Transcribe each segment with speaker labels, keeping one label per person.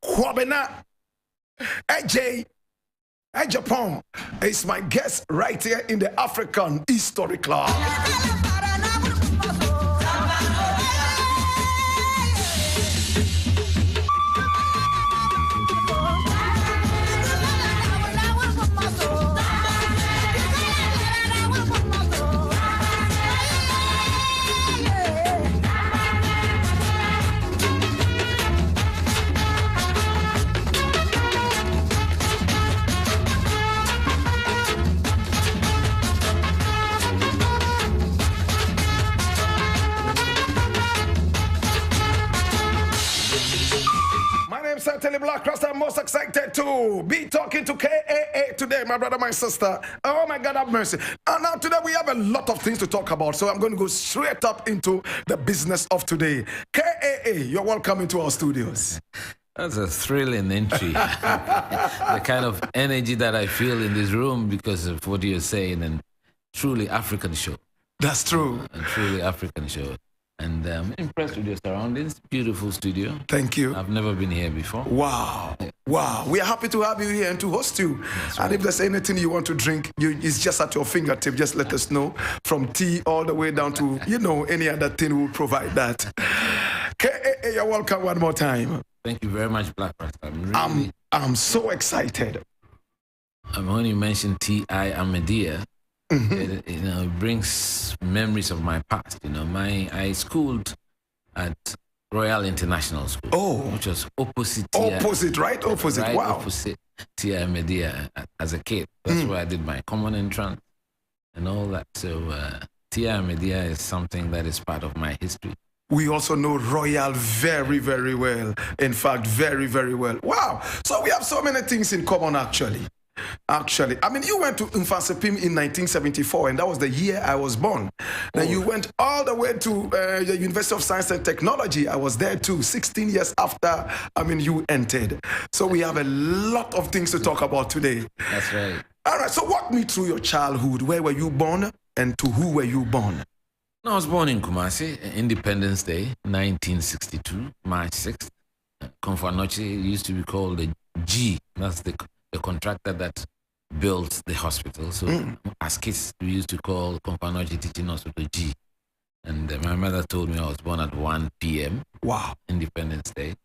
Speaker 1: Kwabena, Agyapong is my guest right here in the African History Club. Certainly Black Cross, I'm most excited to be talking to KAA today, my brother, my sister. Oh my God, have mercy. And now today we have a lot of things to talk about, so I'm going to go straight up into the business of today. KAA, you're welcome into our studios.
Speaker 2: That's a thrilling entry. The kind of energy that I feel in this room because of what you're saying, and truly African show.
Speaker 1: That's true.
Speaker 2: A truly African show. And I'm impressed with your surroundings. Beautiful studio.
Speaker 1: Thank you.
Speaker 2: I've never been here before.
Speaker 1: Wow. Wow. We are happy to have you here and to host you. That's right. And if there's anything you want to drink, it's just at your fingertip. Just let us know. From tea all the way down to, any other thing, we'll provide that. KAA, you're welcome one more time.
Speaker 2: Thank you very much, Black Rasta.
Speaker 1: I'm so excited.
Speaker 2: When you mentioned T.I. Amedia, it brings memories of my past. I schooled at Royal International School, which was opposite.
Speaker 1: Opposite, right? Opposite.
Speaker 2: Right,
Speaker 1: wow.
Speaker 2: Opposite T.I. Media as a kid. That's where I did my common entrance and all that. So T.I. Media is something that is part of my history.
Speaker 1: We also know Royal very, very well. In fact, very, very well. Wow. So we have so many things in common, actually. I mean, you went to Mfasepim in 1974, and that was the year I was born. Then you went all the way to the University of Science and Technology. I was there too, 16 years after, you entered. So we have a lot of things to talk about today.
Speaker 2: That's right.
Speaker 1: All right, so walk me through your childhood. Where were you born, and to who were you born?
Speaker 2: I was born in Kumasi, Independence Day, 1962, March 6th. Konfanoche used to be called the G. That's the contractor that built the hospital. So as kids, we used to call Konfanoche Teaching Hospital G. And my mother told me I was born at 1 p.m.
Speaker 1: Wow.
Speaker 2: Independence Day,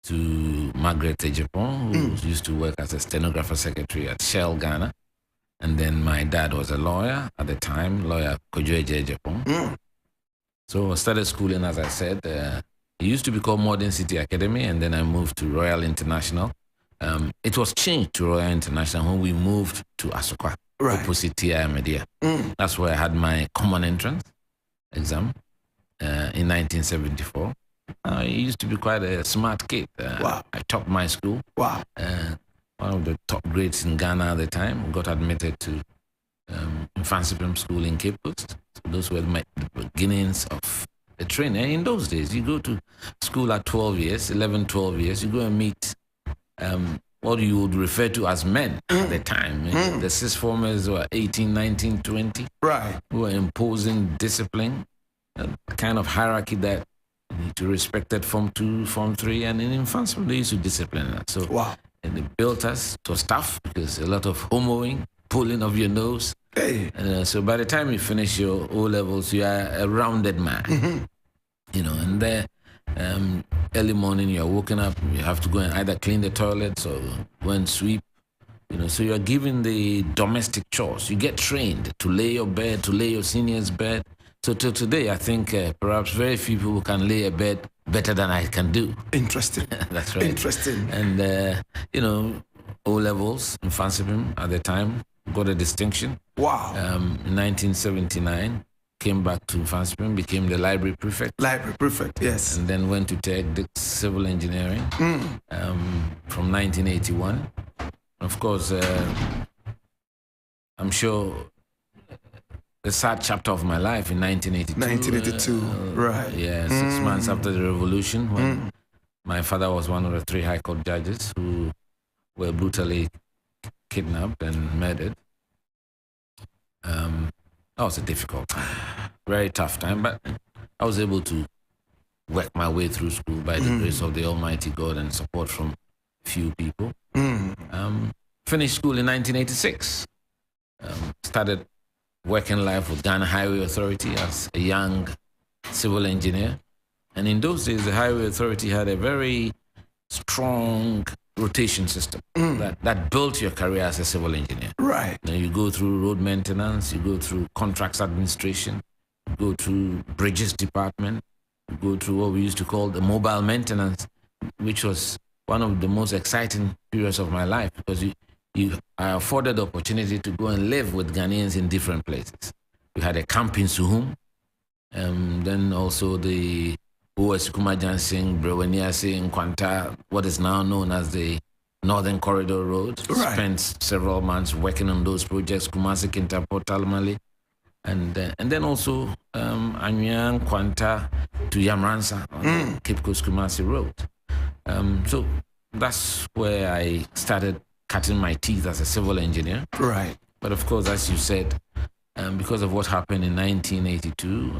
Speaker 2: to Margaret Agyapong, who used to work as a stenographer secretary at Shell, Ghana. And then my dad was a lawyer at the time, lawyer Kojo Agyapong. So I started schooling, as I said. It used to be called Modern City Academy, and then I moved to Royal International. It was changed to Royal International when we moved to Asokwa, opposite T.I. Media. That's where I had my common entrance exam in 1974. I used to be quite a smart kid.
Speaker 1: Wow.
Speaker 2: I topped my school.
Speaker 1: Wow.
Speaker 2: One of the top grades in Ghana at the time. Got admitted to Mfasepim School in Cape Coast. So those were my beginnings of the training. And in those days, you go to school at 12 years, 11, 12 years, you go and meet what you would refer to as men at the time. The sixth formers were 18, 19, 20.
Speaker 1: Right.
Speaker 2: Who were imposing discipline, a kind of hierarchy that you need to respect at Form 2, Form 3, and in Mfasepim, they used to discipline us. So,
Speaker 1: wow.
Speaker 2: And they built us to tough because a lot of homoing, pulling of your nose.
Speaker 1: Hey.
Speaker 2: And, so by the time you finish your O levels, you are a rounded man. And there, early morning you're waking up, you have to go and either clean the toilets or go and sweep. So you're given the domestic chores. You get trained to lay your bed, to lay your senior's bed. So till today, I think perhaps very few people can lay a bed better than I can do.
Speaker 1: Interesting.
Speaker 2: That's right.
Speaker 1: Interesting.
Speaker 2: And, O levels in Mfasepim at the time, got a distinction.
Speaker 1: Wow.
Speaker 2: In 1979, came back to Mfasepim, became the library prefect.
Speaker 1: Library prefect, yes.
Speaker 2: And then went to Tech Civil Engineering from 1981. Of course, I'm sure the sad chapter of my life in 1982.
Speaker 1: 1982, right.
Speaker 2: Yeah, 6 months after the revolution, when my father was one of the 3 High Court judges who were brutally kidnapped and murdered. That was a difficult time, very tough time, but I was able to work my way through school by the grace of the Almighty God and support from few people. Finished school in 1986. Started working life with Ghana Highway Authority as a young civil engineer. And in those days, the Highway Authority had a very strong rotation system that built your career as a civil engineer.
Speaker 1: Right.
Speaker 2: Now you go through road maintenance, you go through contracts administration, you go through bridges department, you go through what we used to call the mobile maintenance, which was one of the most exciting periods of my life because I afforded the opportunity to go and live with Ghanaians in different places. We had a camp in Suhum, then also the OS Kumajansing, Breweniasi, Nkwanta, what is now known as the Northern Corridor Road.
Speaker 1: Right.
Speaker 2: Spent several months working on those projects, Kumasi, Kintampo, Talamale, and then also Anyang, Nkwanta to Yamransa on the Cape Coast Kumasi Road. So that's where I started cutting my teeth as a civil engineer.
Speaker 1: Right.
Speaker 2: But of course, as you said, because of what happened in 1982,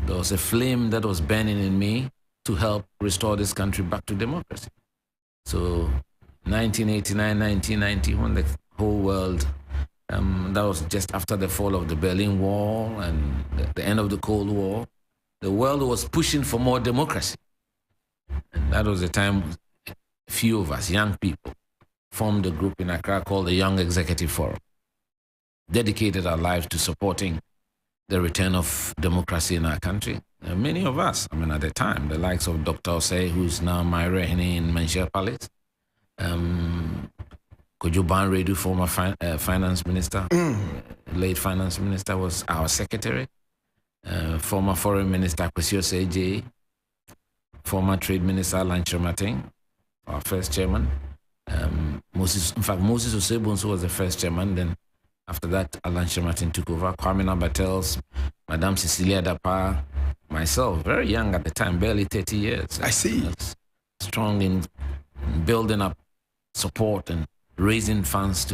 Speaker 2: there was a flame that was burning in me to help restore this country back to democracy. So 1989, 1990, when the whole world, that was just after the fall of the Berlin Wall and the end of the Cold War, the world was pushing for more democracy. And that was the time a few of us, young people, formed a group in Accra called the Young Executive Forum, dedicated our lives to supporting the return of democracy in our country. Many of us, at the time, the likes of Dr. Osei, who's now Myra Hene in Manchester Palace, Kojo Banredu, former finance minister, late finance minister, was our secretary. Former foreign minister, Kwesi Osei, former trade minister, Alan Chirmating, our first chairman. Moses Osei was the first chairman, then after that, Alan Chirmating took over. Kwabena Battles, Madame Cecilia Dapa, myself, very young at the time, barely 30 years.
Speaker 1: I see.
Speaker 2: Strong in building up support and raising funds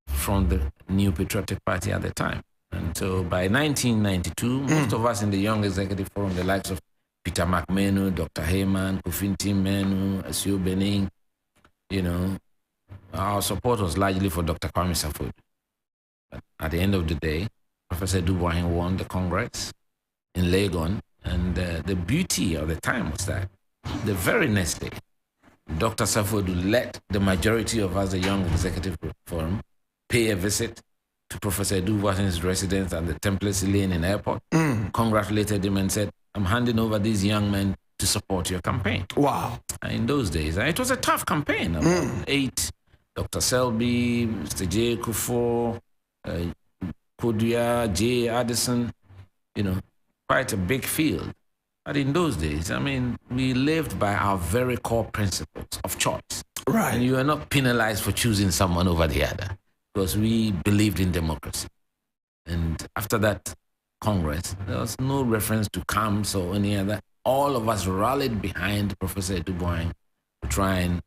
Speaker 2: from the New Patriotic Party at the time. And so by 1992, most of us in the Young Executive Forum, the likes of Peter McMenu, Dr. Heyman, Kofinti Menu, Asio Bening, our support was largely for Dr. Kwame Saffodu. But at the end of the day, Professor Dubois won the Congress in Legon, and the beauty of the time was that the very next day, Dr. Saffodu let the majority of us, the Young Executive Forum, pay a visit to Professor Dubois' residence at the Templars Lane in airport, congratulated him and said, I'm handing over these young men to support your campaign.
Speaker 1: Wow.
Speaker 2: In those days, it was a tough campaign. About 8, Dr. Selby, Mr. J. Kufo, Kodia, J. Addison, quite a big field. But in those days, we lived by our very core principles of choice.
Speaker 1: Right.
Speaker 2: And you were not penalized for choosing someone over the other because we believed in democracy. And after that Congress, there was no reference to camps or any other. All of us rallied behind Professor Dubois to try and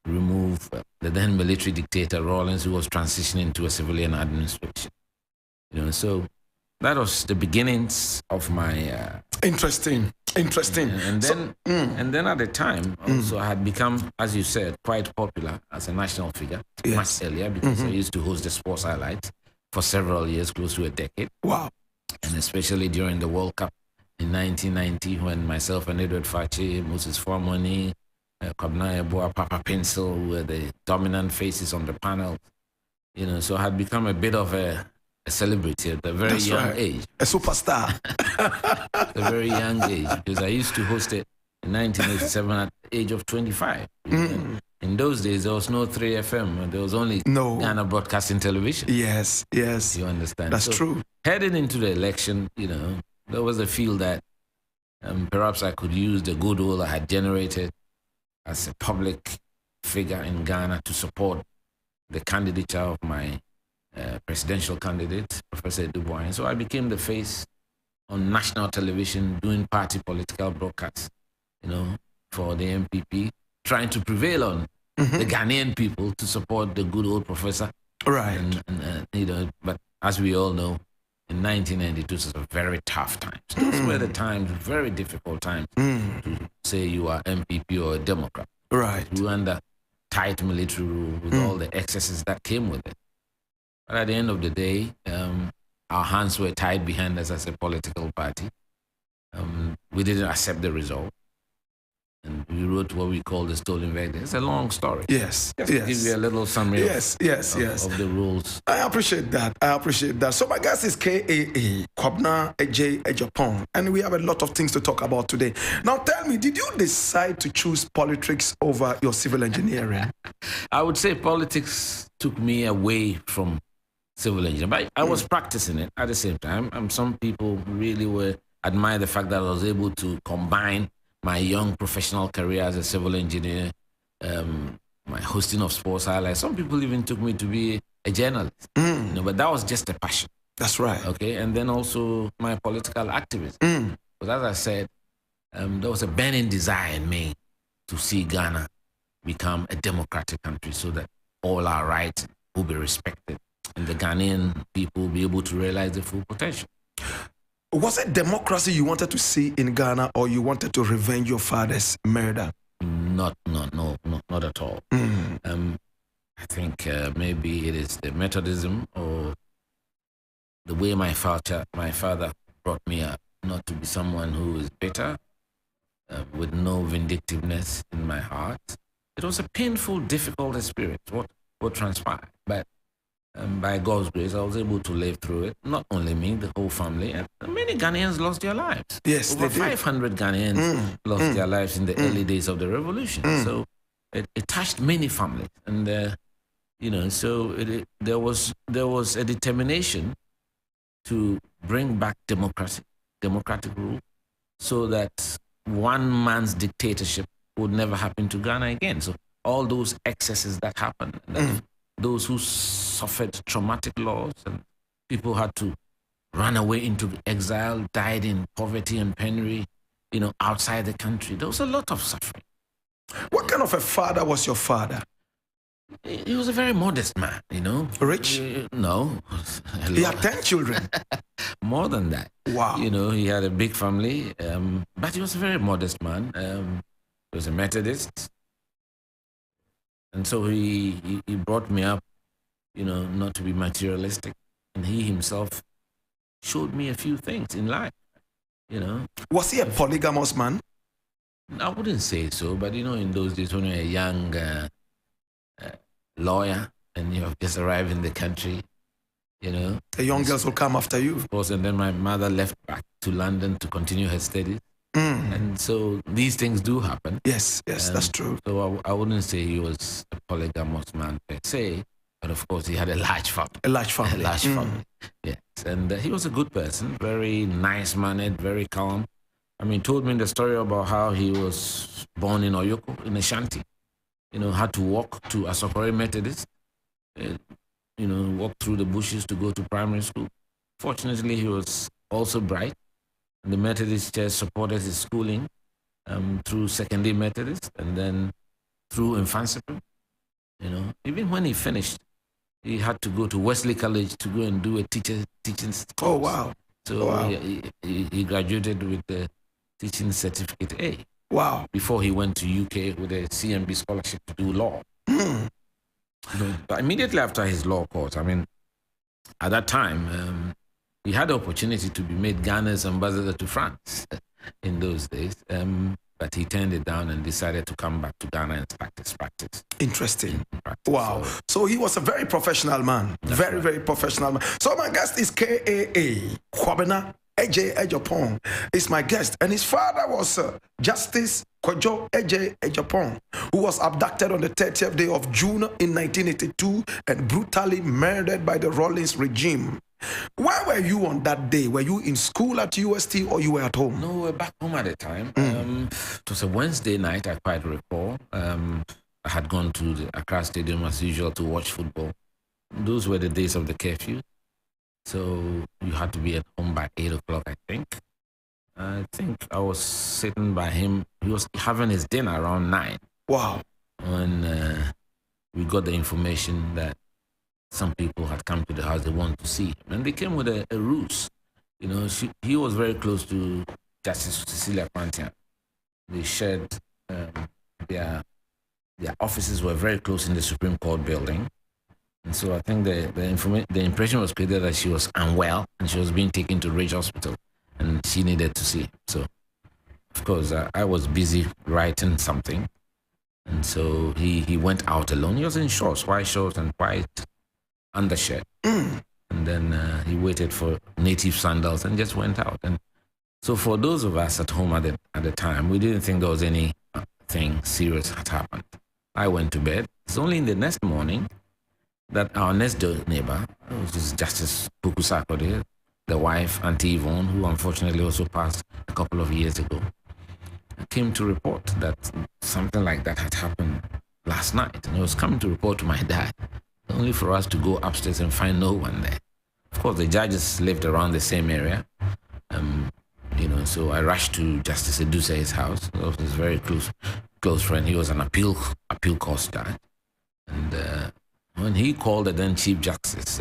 Speaker 2: remove the then military dictator Rawlings, who was transitioning to a civilian administration. So that was the beginnings of my
Speaker 1: interesting.
Speaker 2: And then at the time, also I had become, as you said, quite popular as a national figure much earlier because I used to host the sports highlights for several years, close to a decade.
Speaker 1: Wow.
Speaker 2: And especially during the World Cup in 1990, when myself and Edward Fachi, Moses Formoni, Kwabena Eboa, Papa Pencil were the dominant faces on the panel. So I had become a bit of a celebrity at a very young age.
Speaker 1: A superstar.
Speaker 2: At a very young age, because I used to host it in 1987 at the age of 25. In those days, there was no 3FM. There was only Ghana Broadcasting Television.
Speaker 1: Yes.
Speaker 2: You understand?
Speaker 1: That's true.
Speaker 2: Heading into the election, there was a feel that perhaps I could use the goodwill I had generated as a public figure in Ghana to support the candidature of my presidential candidate, Professor Dubois. And so I became the face on national television doing party political broadcasts, for the NPP, trying to prevail on the Ghanaian people to support the good old professor.
Speaker 1: Right.
Speaker 2: But as we all know, in 1992, it was a very tough time. Those were the times, very difficult times to say you are MPP or a Democrat.
Speaker 1: Right.
Speaker 2: We were under tight military rule with all the excesses that came with it. But at the end of the day, our hands were tied behind us as a political party. We didn't accept the result. And we wrote what we call the stolen verdict. It's a long story.
Speaker 1: Yes.
Speaker 2: Just to give you a little summary
Speaker 1: yes.
Speaker 2: of the rules.
Speaker 1: I appreciate that. So my guest is KAA, Kwabena Agyapong, and we have a lot of things to talk about today. Now tell me, did you decide to choose politics over your civil engineering?
Speaker 2: I would say politics took me away from civil engineering, but I was practicing it at the same time. Some people really admire the fact that I was able to combine my young professional career as a civil engineer, my hosting of sports highlights. Some people even took me to be a journalist, but that was just a passion.
Speaker 1: That's right.
Speaker 2: Okay, and then also my political activism. But as I said, there was a burning desire in me to see Ghana become a democratic country so that all our rights will be respected and the Ghanaian people will be able to realize the full potential.
Speaker 1: Was it democracy you wanted to see in Ghana, or you wanted to revenge your father's murder?
Speaker 2: Not at all. I think maybe it is the Methodism or the way my father brought me up, not to be someone who is bitter, with no vindictiveness in my heart. It was a painful, difficult experience, what transpired. But by God's grace, I was able to live through it. Not only me, the whole family. And many Ghanaians lost their lives.
Speaker 1: Yes,
Speaker 2: Over 500 Ghanaians lost their lives in the early days of the revolution. So it touched many families. And, so there was a determination to bring back democratic rule, so that one man's dictatorship would never happen to Ghana again. So all those excesses that happened, those who suffered traumatic loss and people had to run away into exile, died in poverty and penury, outside the country. There was a lot of suffering.
Speaker 1: What kind of a father was your father?
Speaker 2: He was a very modest man,
Speaker 1: Rich?
Speaker 2: No.
Speaker 1: He had 10 children.
Speaker 2: More than that.
Speaker 1: Wow.
Speaker 2: He had a big family, but he was a very modest man. He was a Methodist. And so he brought me up, not to be materialistic. And he himself showed me a few things in life,
Speaker 1: Was he a polygamous man?
Speaker 2: I wouldn't say so, but in those days when you're a young lawyer and you have just arrived in the country,
Speaker 1: the young girls will come after you.
Speaker 2: Of course, and then my mother left back to London to continue her studies. And so these things do happen.
Speaker 1: Yes, that's true.
Speaker 2: So I wouldn't say he was a polygamous man per se, but of course he had a large family.
Speaker 1: A large family.
Speaker 2: Yes, and he was a good person, very nice-mannered, very calm. Told me the story about how he was born in Oyoko, in a shanty. Had to walk to Asokore Methodist, walk through the bushes to go to primary school. Fortunately, he was also bright. The Methodist Church supported his schooling through Secondary Methodist and then through Infancyprim. Even when he finished, he had to go to Wesley College to go and do a teaching course.
Speaker 1: Oh, wow.
Speaker 2: So wow. He graduated with the teaching certificate A.
Speaker 1: Wow.
Speaker 2: Before he went to UK with a CMB scholarship to do law. But immediately after his law course, at that time, he had the opportunity to be made Ghana's ambassador to France in those days, but he turned it down and decided to come back to Ghana and start his practice.
Speaker 1: Interesting. Wow. So he was a very professional man. Very professional man. So my guest is KAA, Kwabena Agyapong is my guest, and his father was Justice Kwadwo Agyapong, who was abducted on the 30th day of June in 1982 and brutally murdered by the Rawlings regime. Where were you on that day? Were you in school at UST or you were at home?
Speaker 2: No, we were back home at the time. It was a Wednesday night, I quite recall. I had gone to the Accra Stadium as usual to watch football. Those were the days of the curfew. So you had to be at home by 8 o'clock, I think. I think I was sitting by him. He was having his dinner around 9.
Speaker 1: Wow.
Speaker 2: When we got the information that some people had come to the house, they wanted to see him. And they came with a ruse. You know, he was very close to Justice Cecilia Pantian. They shared their offices were very close in the Supreme Court building. And so I think the impression was created that she was unwell and she was being taken to Ridge Hospital and she needed to see him. So, of course, I was busy writing something. And so he went out alone. He was in shorts, white shorts and white undershirt. And then he waited for native sandals and just went out. And so for those of us at home at the time, we didn't think there was anything serious had happened. I went to bed. It's only in the next morning that our next door neighbor, which is Justice Pukusakode, the wife, Auntie Yvonne, who unfortunately also passed a couple of years ago, came to report that something like that had happened last night. And he was coming to report to my dad, only for us to go upstairs and find no one there. Of course, the judges lived around the same area. You know, so I rushed to Justice Eduse's house. He was his very close friend. He was an appeal court judge. And when he called the then Chief Justice,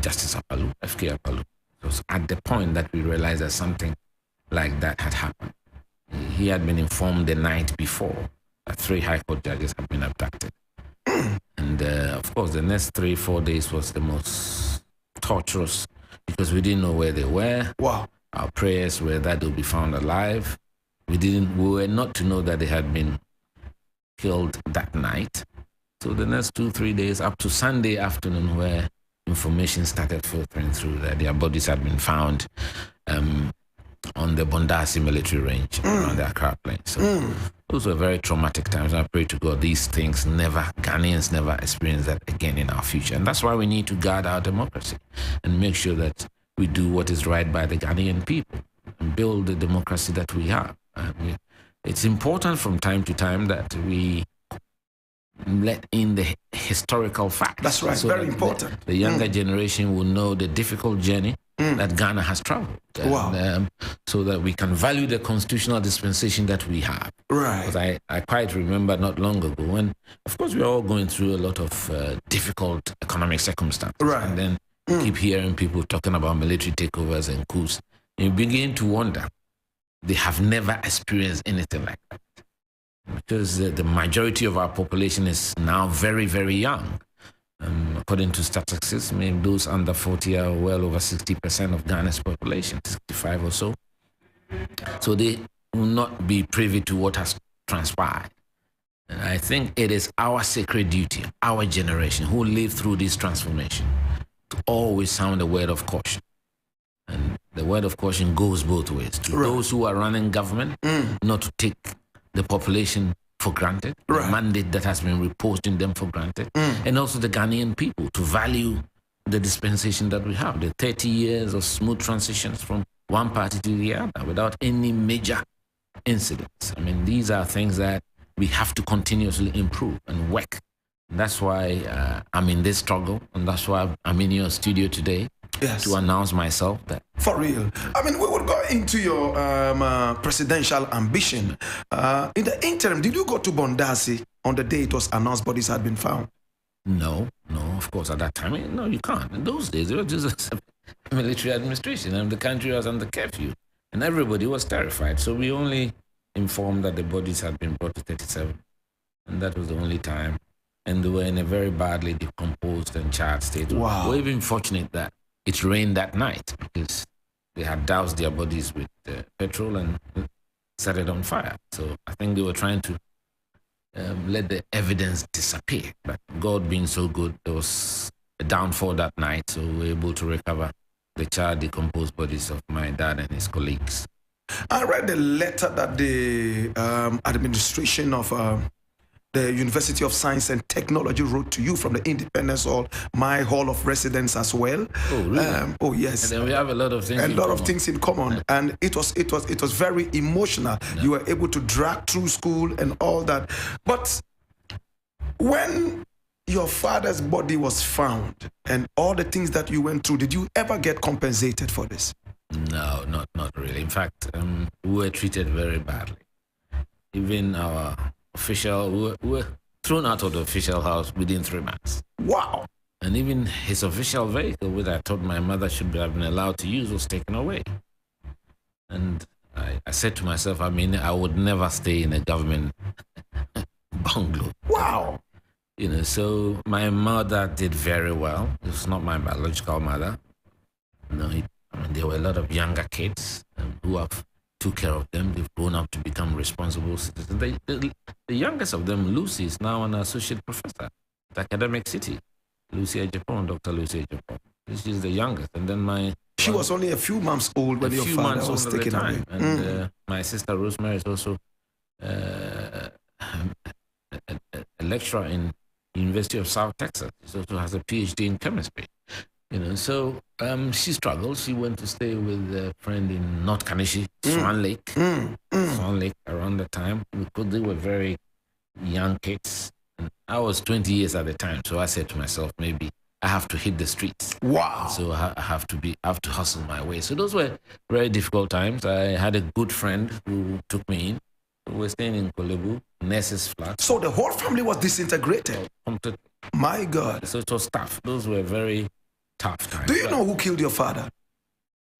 Speaker 2: Justice Apalu, FK Apalu, it was at the point that we realized that something like that had happened. He had been informed the night before that 3 High Court judges had been abducted. And of course, the next 3-4 days was the most torturous because we didn't know where they were.
Speaker 1: Wow.
Speaker 2: Our prayers were that they'll be found alive. We were not to know that they had been killed that night. So the next 2-3 days, up to Sunday afternoon, where information started filtering through that their bodies had been found on the Bondasi military range around the Accra Plain. So those were very traumatic times. I pray to God these things Ghanaians never experience that again in our future. And that's why we need to guard our democracy and make sure that we do what is right by the Ghanaian people and build the democracy that we have. It's important from time to time that we let in the historical facts.
Speaker 1: That's right,
Speaker 2: so
Speaker 1: very
Speaker 2: that
Speaker 1: important.
Speaker 2: The younger generation will know the difficult journey that Ghana has traveled.
Speaker 1: Wow.
Speaker 2: So that we can value the constitutional dispensation that we have.
Speaker 1: Right.
Speaker 2: Because I quite remember not long ago when, of course, we're all going through a lot of difficult economic circumstances.
Speaker 1: Right.
Speaker 2: And then you keep hearing people talking about military takeovers and coups. And you begin to wonder, they have never experienced anything like that. Because the majority of our population is now very, very young. According to statistics, maybe those under 40 are well over 60% of Ghana's population, 65 or so. So they will not be privy to what has transpired. And I think it is our sacred duty, our generation who live through this transformation, to always sound a word of caution. And the word of caution goes both ways. To those who are running government, not to take the population for granted, the mandate that has been reposed in them for granted, and also the Ghanaian people to value the dispensation that we have, the 30 years of smooth transitions from one party to the other without any major incidents. I mean, these are things that we have to continuously improve and work. And that's why I'm in this struggle, and that's why I'm in your studio today.
Speaker 1: Yes.
Speaker 2: To announce myself that.
Speaker 1: For real. I mean, we would go into your presidential ambition. In the interim, did you go to Bondasi on the day it was announced bodies had been found?
Speaker 2: No, of course, at that time, no, you can't. In those days, it was just a military administration and the country was under curfew and everybody was terrified. So we only informed that the bodies had been brought to 37 and that was the only time. And they were in a very badly decomposed and charred state.
Speaker 1: Wow.
Speaker 2: We're even fortunate that it rained that night because they had doused their bodies with petrol and set it on fire. So I think they were trying to let the evidence disappear. But God being so good, there was a downfall that night, so we were able to recover the charred, decomposed bodies of my dad and his colleagues.
Speaker 1: I read the letter that the administration of the University of Science and Technology wrote to you from the Independence Hall, my hall of residence as well.
Speaker 2: Oh, really?
Speaker 1: Oh, yes.
Speaker 2: And then we have a lot of things.
Speaker 1: Things in common, and it was very emotional. Yeah. You were able to drag through school and all that. But when your father's body was found and all the things that you went through, did you ever get compensated for this?
Speaker 2: No, not really. In fact, we were treated very badly. Even our we were thrown out of the official house within 3 months.
Speaker 1: Wow.
Speaker 2: And even his official vehicle, which I thought my mother should have been allowed to use, was taken away. And I said to myself, I mean, I would never stay in a government bungalow.
Speaker 1: Wow.
Speaker 2: You know, so my mother did very well. It's not my biological mother. No, I mean, there were a lot of younger kids who have took care of them. They've grown up to become responsible citizens. The youngest of them, Lucy, is now an associate professor at Academic City. Lucy Agyapong, Dr. Lucy Agyapong. She's the youngest. And then
Speaker 1: she was only a few months old when your father was taken away.
Speaker 2: And my sister Rosemary is also a lecturer in University of South Texas. She also has a PhD in chemistry. You know, so she struggled. She went to stay with a friend in North Kanishi, Swan Lake. Swan Lake around the time. Because they were very young kids. And I was 20 years at the time. So I said to myself, maybe I have to hit the streets.
Speaker 1: Wow.
Speaker 2: So I have to hustle my way. So those were very difficult times. I had a good friend who took me in. We were staying in Kolebu, nurse's flat.
Speaker 1: So the whole family was disintegrated? My God.
Speaker 2: So it was tough. Those were very tough times.
Speaker 1: Do you know who killed your father?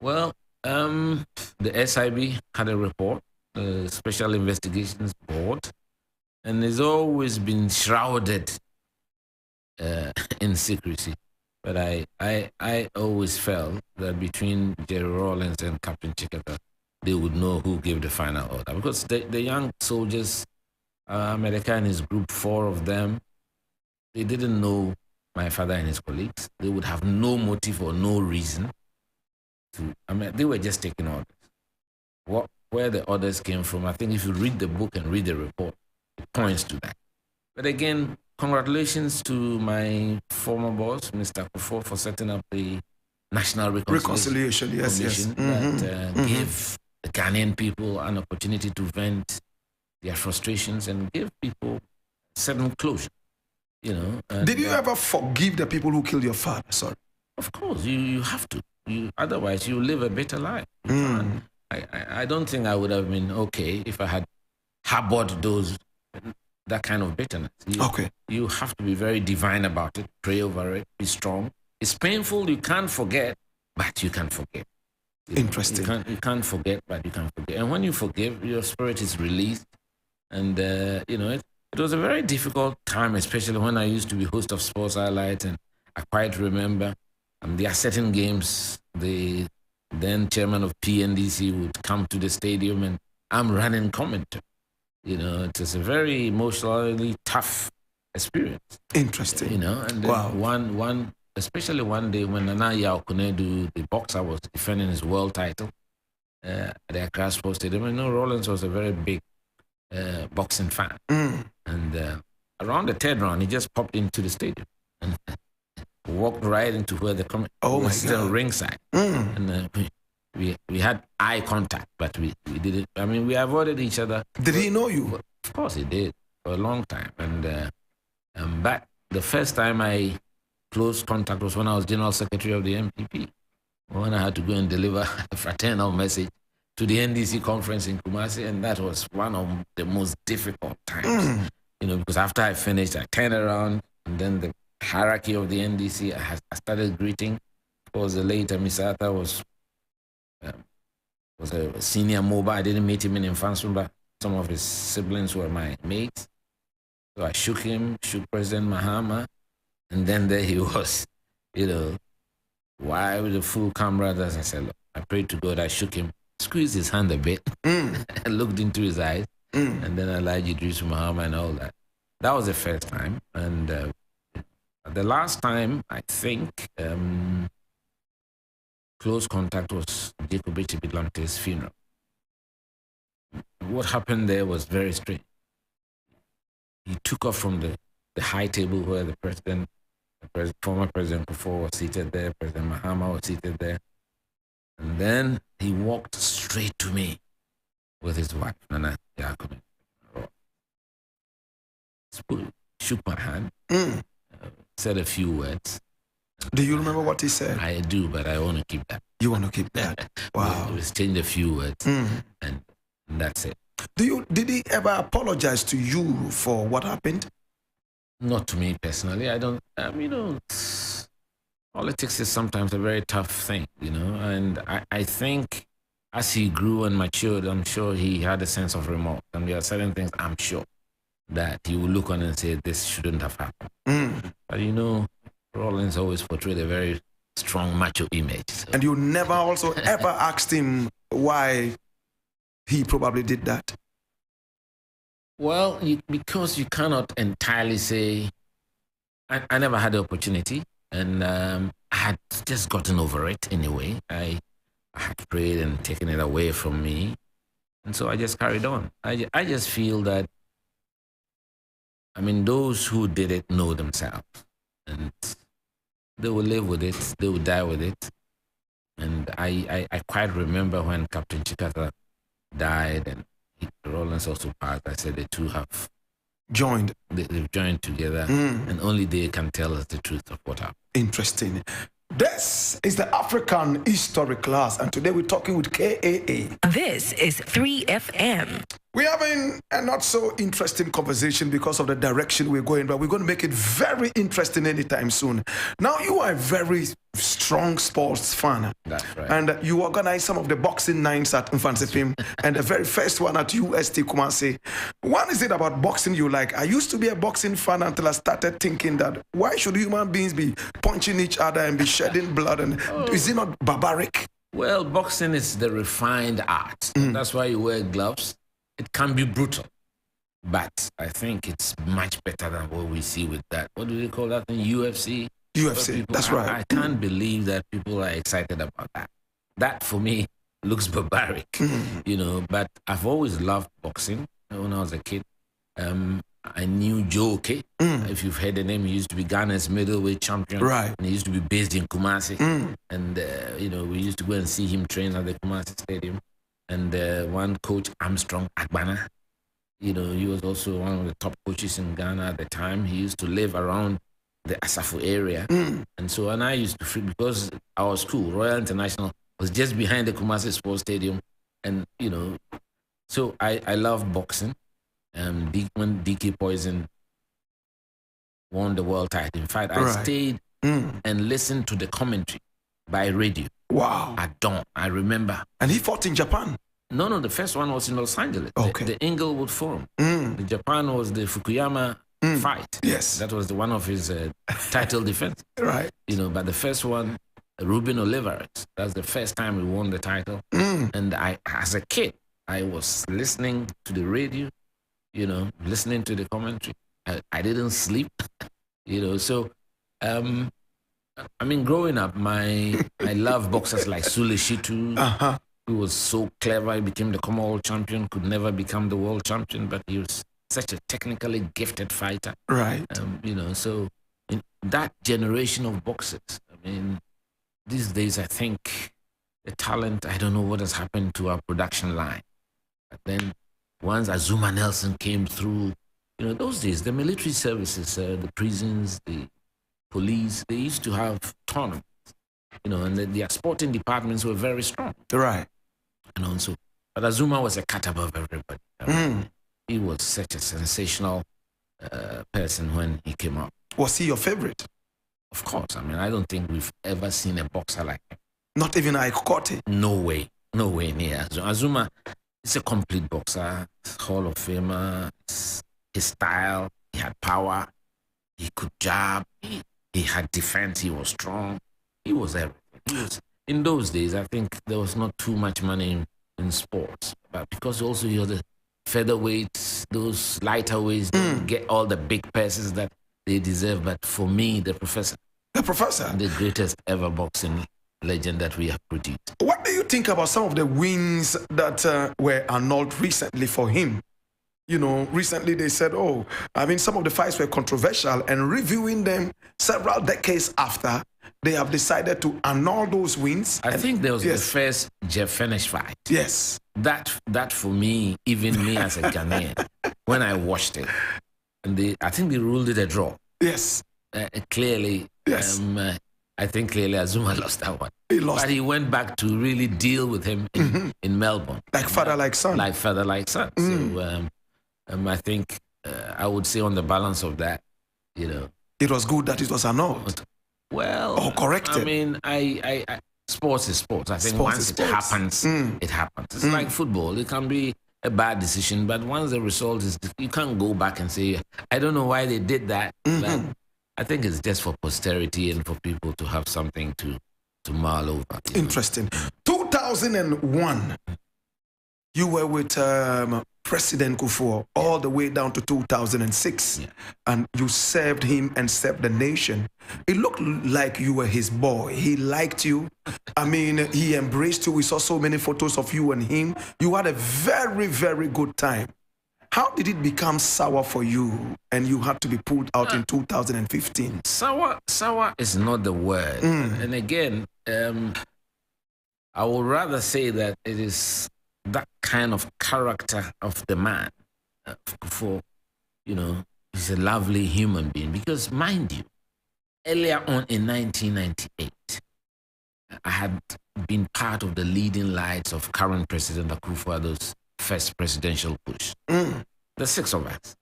Speaker 2: Well, the SIB had a report, the Special Investigations Board, and it's always been shrouded in secrecy. But I always felt that between Jerry Rawlings and Captain Chikata, they would know who gave the final order. Because the young soldiers, America and his group, 4 of them, they didn't know my father and his colleagues. They would have no motive or no reason to, I mean, they were just taking orders. Where the orders came from, I think if you read the book and read the report, it points to that. But again, congratulations to my former boss, Mr. Kufo, for setting up the National Reconciliation Commission that gave the Ghanaian people an opportunity to vent their frustrations and give people certain closure. You know.
Speaker 1: Did you ever forgive the people who killed your father? Sorry.
Speaker 2: Of course, you have to. Otherwise, you live a better life. I don't think I would have been okay if I had harbored that kind of bitterness. You have to be very divine about it, pray over it, be strong. It's painful, you can't forget, but you can forgive.
Speaker 1: Interesting.
Speaker 2: You can't forget, but you can forgive. And when you forgive, your spirit is released. And, you know, it was a very difficult time, especially when I used to be host of Sports Highlights. And I quite remember there are certain games, the then chairman of PNDC would come to the stadium and I'm running commentary. You know, it was a very emotionally tough experience.
Speaker 1: Interesting.
Speaker 2: You know, and then especially one day when Nana Yao Kunedu, the boxer, was defending his world title at the Accra Sports Stadium. I know Rollins was a very big boxing fan. And around the 3rd round, he just popped into the stadium and walked right into where the was still ringside. And we had eye contact, but we didn't. I mean, we avoided each other.
Speaker 1: Did he know you?
Speaker 2: Of course he did, for a long time. And back the first time I close contact was when I was General Secretary of the NPP, when I had to go and deliver a fraternal message to the NDC conference in Kumasi, and that was one of the most difficult times. You know, because after I finished, I turned around, and then the hierarchy of the NDC, I started greeting. Of course, the later Mr. Atta was a senior mobile. I didn't meet him in Infansu, but some of his siblings were my mates. So I shook him, shook President Mahama, and then there he was, you know, why with the full camaraderie? I said, look, I prayed to God, I shook him, squeezed his hand a bit, and looked into his eyes, and then Elijah Idris Mahama and all that. That was the first time. And the last time, I think, close contact was Jacob Blante's funeral. What happened there was very strange. He took off from the high table where the former President Kufuor was seated there, President Mahama was seated there, and then he walked straight to me with his wife, Nana Yakubu. Shook my hand, said a few words.
Speaker 1: Do you remember what he said?
Speaker 2: I do, but I want to keep that.
Speaker 1: You want to keep that? Wow.
Speaker 2: We exchanged a few words, and that's it.
Speaker 1: Did he ever apologize to you for what happened?
Speaker 2: Not to me personally. I don't. You know, Politics is sometimes a very tough thing, and I think as he grew and matured, I'm sure he had a sense of remorse. And there are certain things I'm sure that he will look on and say, this shouldn't have happened. But Rawlings always portrayed a very strong macho image. So.
Speaker 1: And you never also ever asked him why he probably did that?
Speaker 2: Well, because you cannot entirely say, I never had the opportunity, and I had just gotten over it anyway. I had prayed and taken it away from me, and so I just carried on. I just feel that, those who did it know themselves, and they will live with it, they will die with it. And I quite remember when Captain Chikata died and Rawlings also passed. I said the two have
Speaker 1: joined.
Speaker 2: They've joined together, and only they can tell us the truth of what happened.
Speaker 1: Interesting. This is the African History class, and today we're talking with KAA.
Speaker 3: This is 3FM.
Speaker 1: We're having a not so interesting conversation because of the direction we're going, but we're going to make it very interesting anytime soon. Now, you are a very strong sports fan.
Speaker 2: That's right.
Speaker 1: And you organize some of the boxing nights at Mfansipim, and the very first one at UST Kumasi. What is it about boxing you like? I used to be a boxing fan until I started thinking that why should human beings be punching each other and be shedding blood? And is it not barbaric?
Speaker 2: Well, boxing is the refined art. That's why you wear gloves. It can be brutal, but I think it's much better than what we see with that. What do they call that in UFC?
Speaker 1: UFC, that's right.
Speaker 2: I can't believe that people are excited about that. That, for me, looks barbaric, but I've always loved boxing. When I was a kid, I knew Joe K. If you've heard the name, he used to be Ghana's middleweight champion.
Speaker 1: Right.
Speaker 2: And he used to be based in Kumasi. And, we used to go and see him train at the Kumasi Stadium. And one coach, Armstrong Agbana, he was also one of the top coaches in Ghana at the time. He used to live around the Asafo area. And I used to, because our school, Royal International, was just behind the Kumasi Sports Stadium. And, so I love boxing. When DK Poison won the world title. In fact, I stayed and listened to the commentary by radio.
Speaker 1: Wow.
Speaker 2: At dawn, I remember.
Speaker 1: And he fought in Japan?
Speaker 2: No, the first one was in Los Angeles.
Speaker 1: Okay.
Speaker 2: The Inglewood Forum. The Japan was the Fukuyama fight.
Speaker 1: Yes.
Speaker 2: That was one of his title defense.
Speaker 1: Right.
Speaker 2: But the first one, Ruben Olivares, that's the first time we won the title. And I, as a kid, I was listening to the radio, listening to the commentary. I didn't sleep, so... growing up, I love boxers like Sule Shitu, who was so clever. He became the Commonwealth champion, could never become the world champion, but he was such a technically gifted fighter.
Speaker 1: Right.
Speaker 2: So in that generation of boxers, these days, I think the talent, I don't know what has happened to our production line. But then once Azuma Nelson came through, those days, the military services, the prisons, the police, they used to have tournaments, and their sporting departments were very strong.
Speaker 1: Right.
Speaker 2: But Azuma was a cut above everybody. He was such a sensational person when he came up.
Speaker 1: Was he your favorite?
Speaker 2: Of course. I don't think we've ever seen a boxer like him.
Speaker 1: Not even Ike Kote?
Speaker 2: No way near. Azuma is a complete boxer, Hall of Famer. His style, he had power, he could jab, he had defense, he was strong, he was everything. In those days, I think there was not too much money in sports, but because also you're the featherweights, those lighter weights, don't get all the big purses that they deserve. But for me, the professor, the greatest ever boxing legend that we have produced.
Speaker 1: What do you think about some of the wins that were annulled recently for him? Recently they said, some of the fights were controversial, and reviewing them several decades after, they have decided to annul those wins.
Speaker 2: I think there was the first Jeff Finish fight.
Speaker 1: Yes.
Speaker 2: That for me, even me as a Ghanaian, when I watched it, and I think they ruled it a draw.
Speaker 1: Yes.
Speaker 2: Clearly,
Speaker 1: yes.
Speaker 2: I think clearly Azuma lost that one.
Speaker 1: He lost.
Speaker 2: But he went back to really deal with him in Melbourne.
Speaker 1: Like father, like son.
Speaker 2: Like father, like son. So I think I would say on the balance of that,
Speaker 1: it was good that it was annulled.
Speaker 2: Well,
Speaker 1: or corrected?
Speaker 2: I mean, sports is sports. I think
Speaker 1: Sports
Speaker 2: once
Speaker 1: is
Speaker 2: it
Speaker 1: sports.
Speaker 2: happens, it happens. It's like football. It can be a bad decision, but once the result is, you can't go back and say, I don't know why they did that. But I think it's just for posterity and for people to have something to mull over.
Speaker 1: Interesting. 2001, you were with President Kufuor all the way down to 2006, and you served him and served the nation. It looked like you were his boy. He liked you. I mean, he embraced you. We saw so many photos of you and him. You had a very, very good time. How did it become sour for you and you had to be pulled out in 2015?
Speaker 2: Sour is not the word. And again, I would rather say that it is that kind of character of the man. For, he's a lovely human being. Because mind you, earlier on in 1998, I had been part of the leading lights of current President Akufo-Addo's first presidential push. The six of us,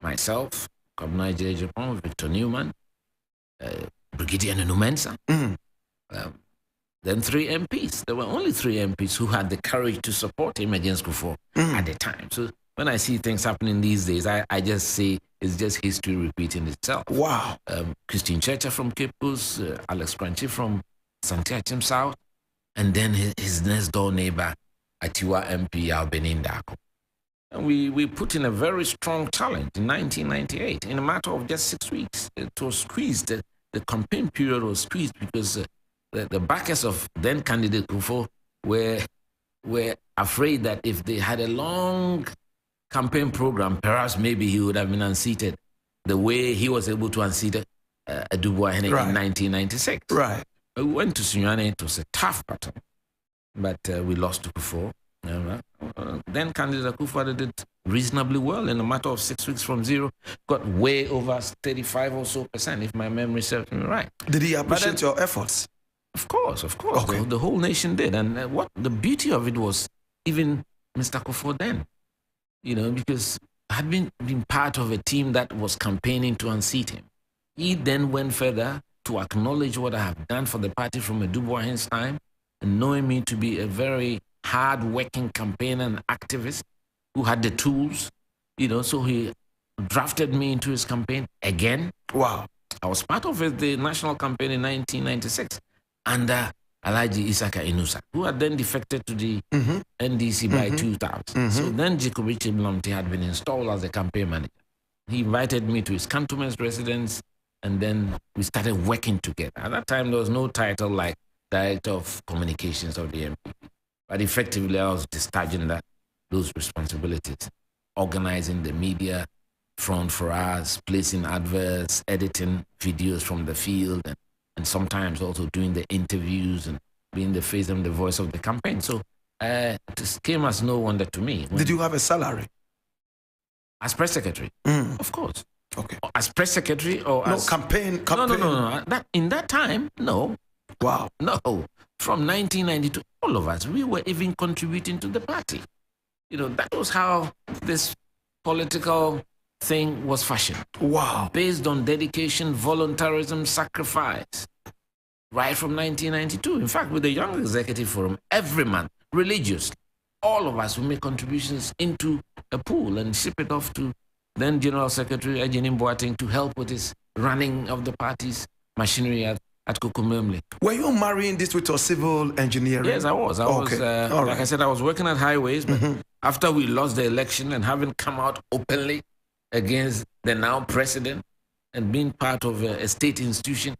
Speaker 2: myself, Kwabena Agyapong, Victor Newman, Brigadier Nunu Mensah, then 3 MPs. There were only 3 MPs who had the courage to support him against Kufuor at the time. So when I see things happening these days, I just say it's just history repeating itself.
Speaker 1: Wow.
Speaker 2: Christine Churcher from Cape Coast, Alex Crunchy from Santiachim South, and then his next door neighbor, Atiwa MP Albany Ndako. And we put in a very strong challenge in 1998 in a matter of just 6 weeks. It was squeezed. The campaign period was squeezed because the backers of then candidate Kufuor were afraid that if they had a long campaign program, perhaps maybe he would have been unseated the way he was able to unseat Dubois in 1996.
Speaker 1: Right.
Speaker 2: We went to Sunyane. It was a tough battle, but we lost to Kufuor. Then candidate Akufo-Addo did reasonably well in a matter of 6 weeks from zero, got way over 35 or so %, if my memory serves me right.
Speaker 1: Did he appreciate your efforts?
Speaker 2: Of course.
Speaker 1: Okay.
Speaker 2: The whole nation did. And what the beauty of it was, even Mr. Kufuor then, because I had been part of a team that was campaigning to unseat him. He then went further to acknowledge what I have done for the party from a Dubois time, and knowing me to be a very hard-working campaigner and activist who had the tools, so he drafted me into his campaign again.
Speaker 1: Wow.
Speaker 2: I was part of the national campaign in 1996 under Alhaji Isaka Inusa, who had then defected to the NDC by 2000. So then Jacob Richard Blomty had been installed as the campaign manager. He invited me to his cantonment residence, and then we started working together. At that time, there was no title like Director of Communications of the NPP. But effectively, I was discharging those responsibilities, organizing the media front for us, placing adverts, editing videos from the field, and sometimes also doing the interviews and being the face and the voice of the campaign. So it came as no wonder to me.
Speaker 1: Did you have a salary?
Speaker 2: As press secretary? Of course.
Speaker 1: Okay.
Speaker 2: As press secretary or
Speaker 1: no,
Speaker 2: as...
Speaker 1: campaign.
Speaker 2: No. In that time, no.
Speaker 1: Wow.
Speaker 2: No. From 1992, all of us, we were even contributing to the party. That was how this political thing was fashioned.
Speaker 1: Wow.
Speaker 2: Based on dedication, voluntarism, sacrifice. Right from 1992. In fact, with the Young Executive Forum, every month, religiously, all of us will make contributions into a pool and ship it off to then General Secretary Eugene Boateng to help with his running of the party's machinery at Kukumemle.
Speaker 1: Were you marrying this with your civil engineering?
Speaker 2: Yes, I was. I said, I was working at highways, but after we lost the election and having come out openly against the now president and being part of a state institution,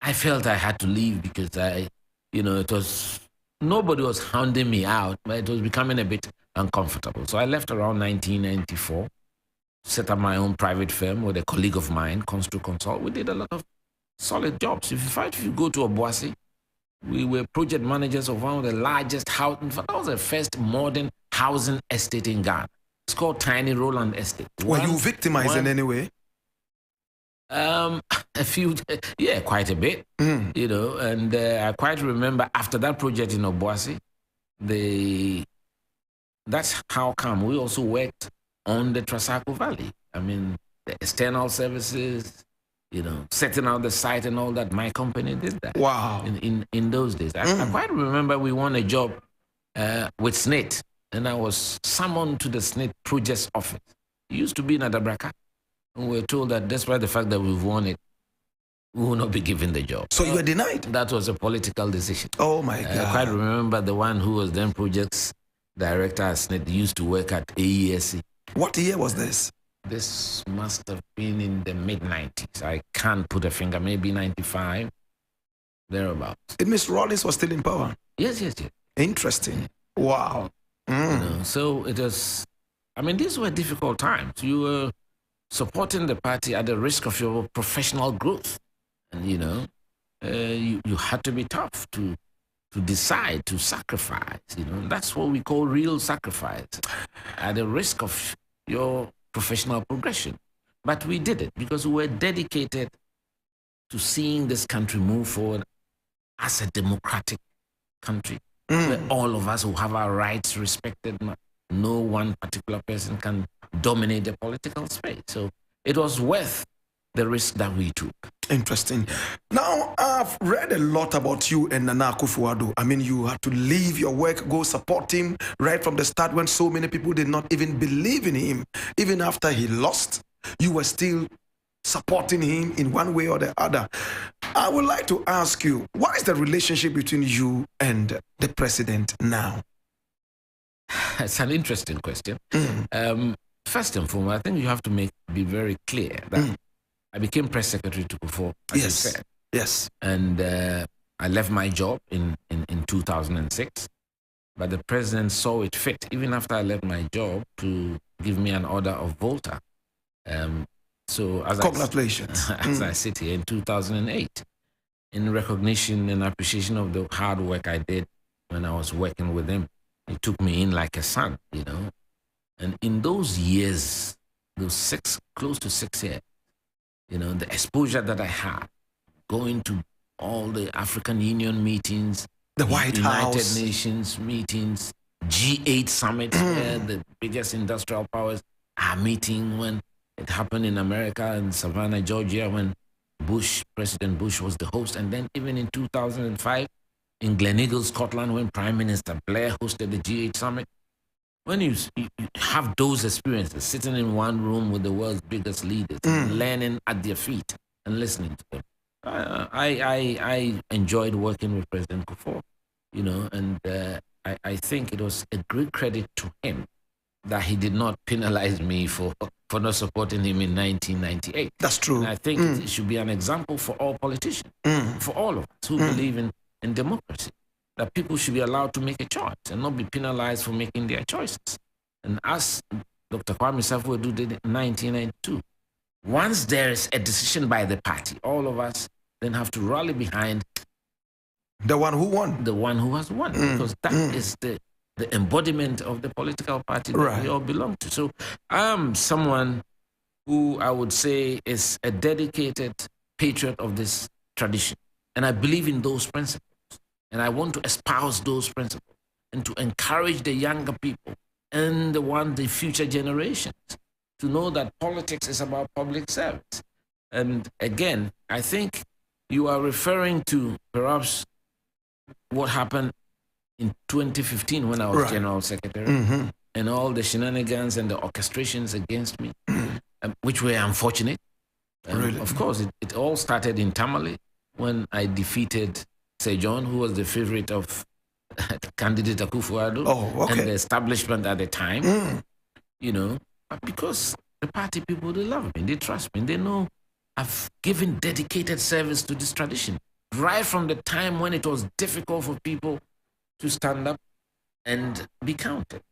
Speaker 2: I felt I had to leave because nobody was hounding me out, but it was becoming a bit uncomfortable. So I left around 1994, set up my own private firm with a colleague of mine, Constru Consult. We did a lot of solid jobs. If you go to Obuasi, we were project managers of one of the largest housing. That was the first modern housing estate in Ghana. It's called Tiny Roland Estate.
Speaker 1: Were you victimized in any way?
Speaker 2: A few, quite a bit. And I quite remember after that project in Obuasi, that's how come we also worked on the Trasacco Valley. I mean, the external services, setting out the site and all that. My company did that.
Speaker 1: Wow.
Speaker 2: In those days. I quite remember we won a job with SNIT, and I was summoned to the SNIT projects office. It used to be in Adabraka, and we were told that despite the fact that we've won it, we will not be given the job.
Speaker 1: So you were denied?
Speaker 2: That was a political decision.
Speaker 1: Oh my God.
Speaker 2: I quite remember the one who was then projects director at SNIT used to work at AESC.
Speaker 1: What year was this?
Speaker 2: This must have been in the mid-90s. I can't put a finger, maybe 95, thereabouts.
Speaker 1: It means Rawlings was still in power?
Speaker 2: Yes.
Speaker 1: Interesting. Wow.
Speaker 2: So it was, these were difficult times. You were supporting the party at the risk of your professional growth. And, you had to be tough to decide, to sacrifice. That's what we call real sacrifice, at the risk of your professional progression. But we did it because we were dedicated to seeing this country move forward as a democratic country, where all of us will have our rights respected. No one particular person can dominate the political space. So it was worth the risk that we took.
Speaker 1: Interesting. Now, I've read a lot about you and Nana Akufo-Addo. You had to leave your work, go support him right from the start when so many people did not even believe in him. Even after he lost, you were still supporting him in one way or the other. I would like to ask you, what is the relationship between you and the president now?
Speaker 2: It's an interesting question. First and foremost, I think you have to be very clear that I became press secretary to Kufuor, as you said.
Speaker 1: Yes.
Speaker 2: And I left my job in 2006. But the president saw it fit, even after I left my job, to give me an order of Volta. So as
Speaker 1: congratulations.
Speaker 2: As I sit here in 2008, in recognition and appreciation of the hard work I did when I was working with him, he took me in like a son, And in those years, close to 6 years, the exposure that I had, going to all the African Union meetings,
Speaker 1: the White House,
Speaker 2: United Nations meetings, G8 summits, where the biggest industrial powers are meeting, when it happened in America, in Savannah, Georgia, when President Bush was the host, and then even in 2005, in Gleneagles, Scotland, when Prime Minister Blair hosted the G8 summit. When you have those experiences, sitting in one room with the world's biggest leaders, learning at their feet and listening to them, I enjoyed working with President Kufuor, and I think it was a great credit to him that he did not penalize me for not supporting him in 1998.
Speaker 1: That's true.
Speaker 2: And I think it should be an example for all politicians, for all of us who believe in democracy, that people should be allowed to make a choice and not be penalized for making their choices. And as Dr. Kwame Safo-Addo did in 1992, once there is a decision by the party, all of us then have to rally behind
Speaker 1: the one who won.
Speaker 2: The one who has won, because that is the embodiment of the political party that we all belong to. So I'm someone who I would say is a dedicated patriot of this tradition. And I believe in those principles. And I want to espouse those principles and to encourage the younger people and the future generations to know that politics is about public service. And again, I think you are referring to perhaps what happened in 2015 when I was General Secretary, and all the shenanigans and the orchestrations against me, which were unfortunate.
Speaker 1: Really?
Speaker 2: Of course, it all started in Tamale when I defeated Sir John, who was the favorite of candidate Akufo-Addo and the establishment at the time, because the party people, they love me, they trust me, they know I've given dedicated service to this tradition, right from the time when it was difficult for people to stand up and be counted,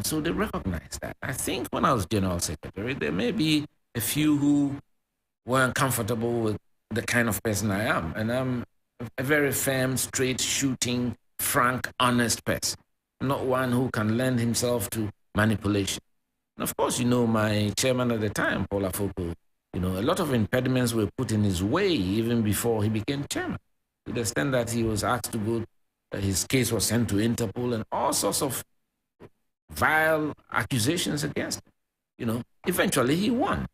Speaker 2: so they recognize that. I think when I was General Secretary, there may be a few who weren't comfortable with the kind of person I am, and I'm a very firm, straight shooting, frank, honest person, not one who can lend himself to manipulation. And of course, my chairman at the time, Paul Afoko, a lot of impediments were put in his way even before he became chairman, to the extent that he was asked to go, his case was sent to Interpol and all sorts of vile accusations against him. Eventually he won.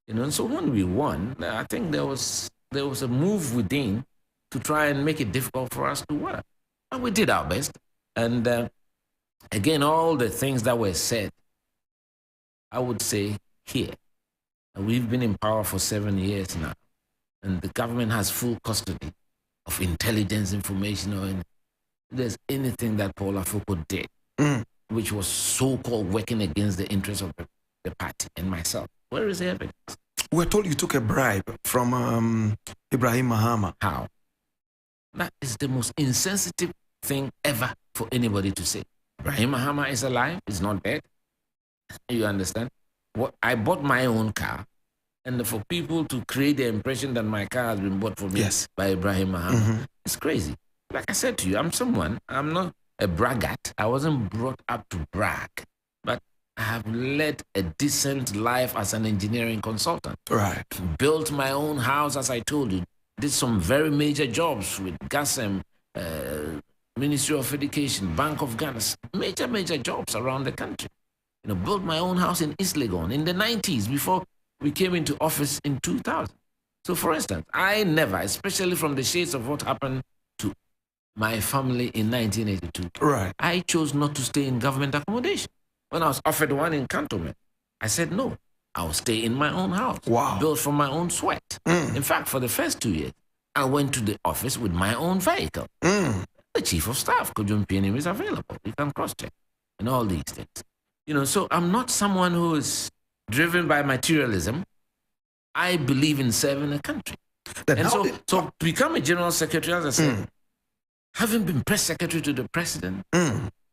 Speaker 2: And so when we won, I think there was a move within to try and make it difficult for us to work. And we did our best. And again, all the things that were said, I would say here, we've been in power for 7 years now, and the government has full custody of intelligence information, or if there's anything that Paul Afoko did, which was so-called working against the interests of the party and myself. Where is the evidence?
Speaker 1: We're told you took a bribe from Ibrahim Mahama.
Speaker 2: How? That is the most insensitive thing ever for anybody to say. Ibrahim Mahama is alive, he's not dead. You understand? I bought my own car, and for people to create the impression that my car has been bought for me by Ibrahim Mahama, it's crazy. Like I said to you, I'm not a braggart. I wasn't brought up to brag, but I have led a decent life as an engineering consultant.
Speaker 1: Right.
Speaker 2: Built my own house, as I told you. Did some very major jobs with GASM, Ministry of Education, Bank of Ghana, major jobs around the country. Built my own house in East Legon in the 90s before we came into office in 2000. So for instance, I never, especially from the shades of what happened to my family in 1982,
Speaker 1: right,
Speaker 2: I chose not to stay in government accommodation. When I was offered one in Cantonment, I said no, I'll stay in my own house, built from my own sweat. In fact, for the first 2 years, I went to the office with my own vehicle. The chief of staff, Kojun PNM, is available. You can cross-check and all these things. So I'm not someone who is driven by materialism. I believe in serving a country. So to become a general secretary, as I said, having been press secretary to the president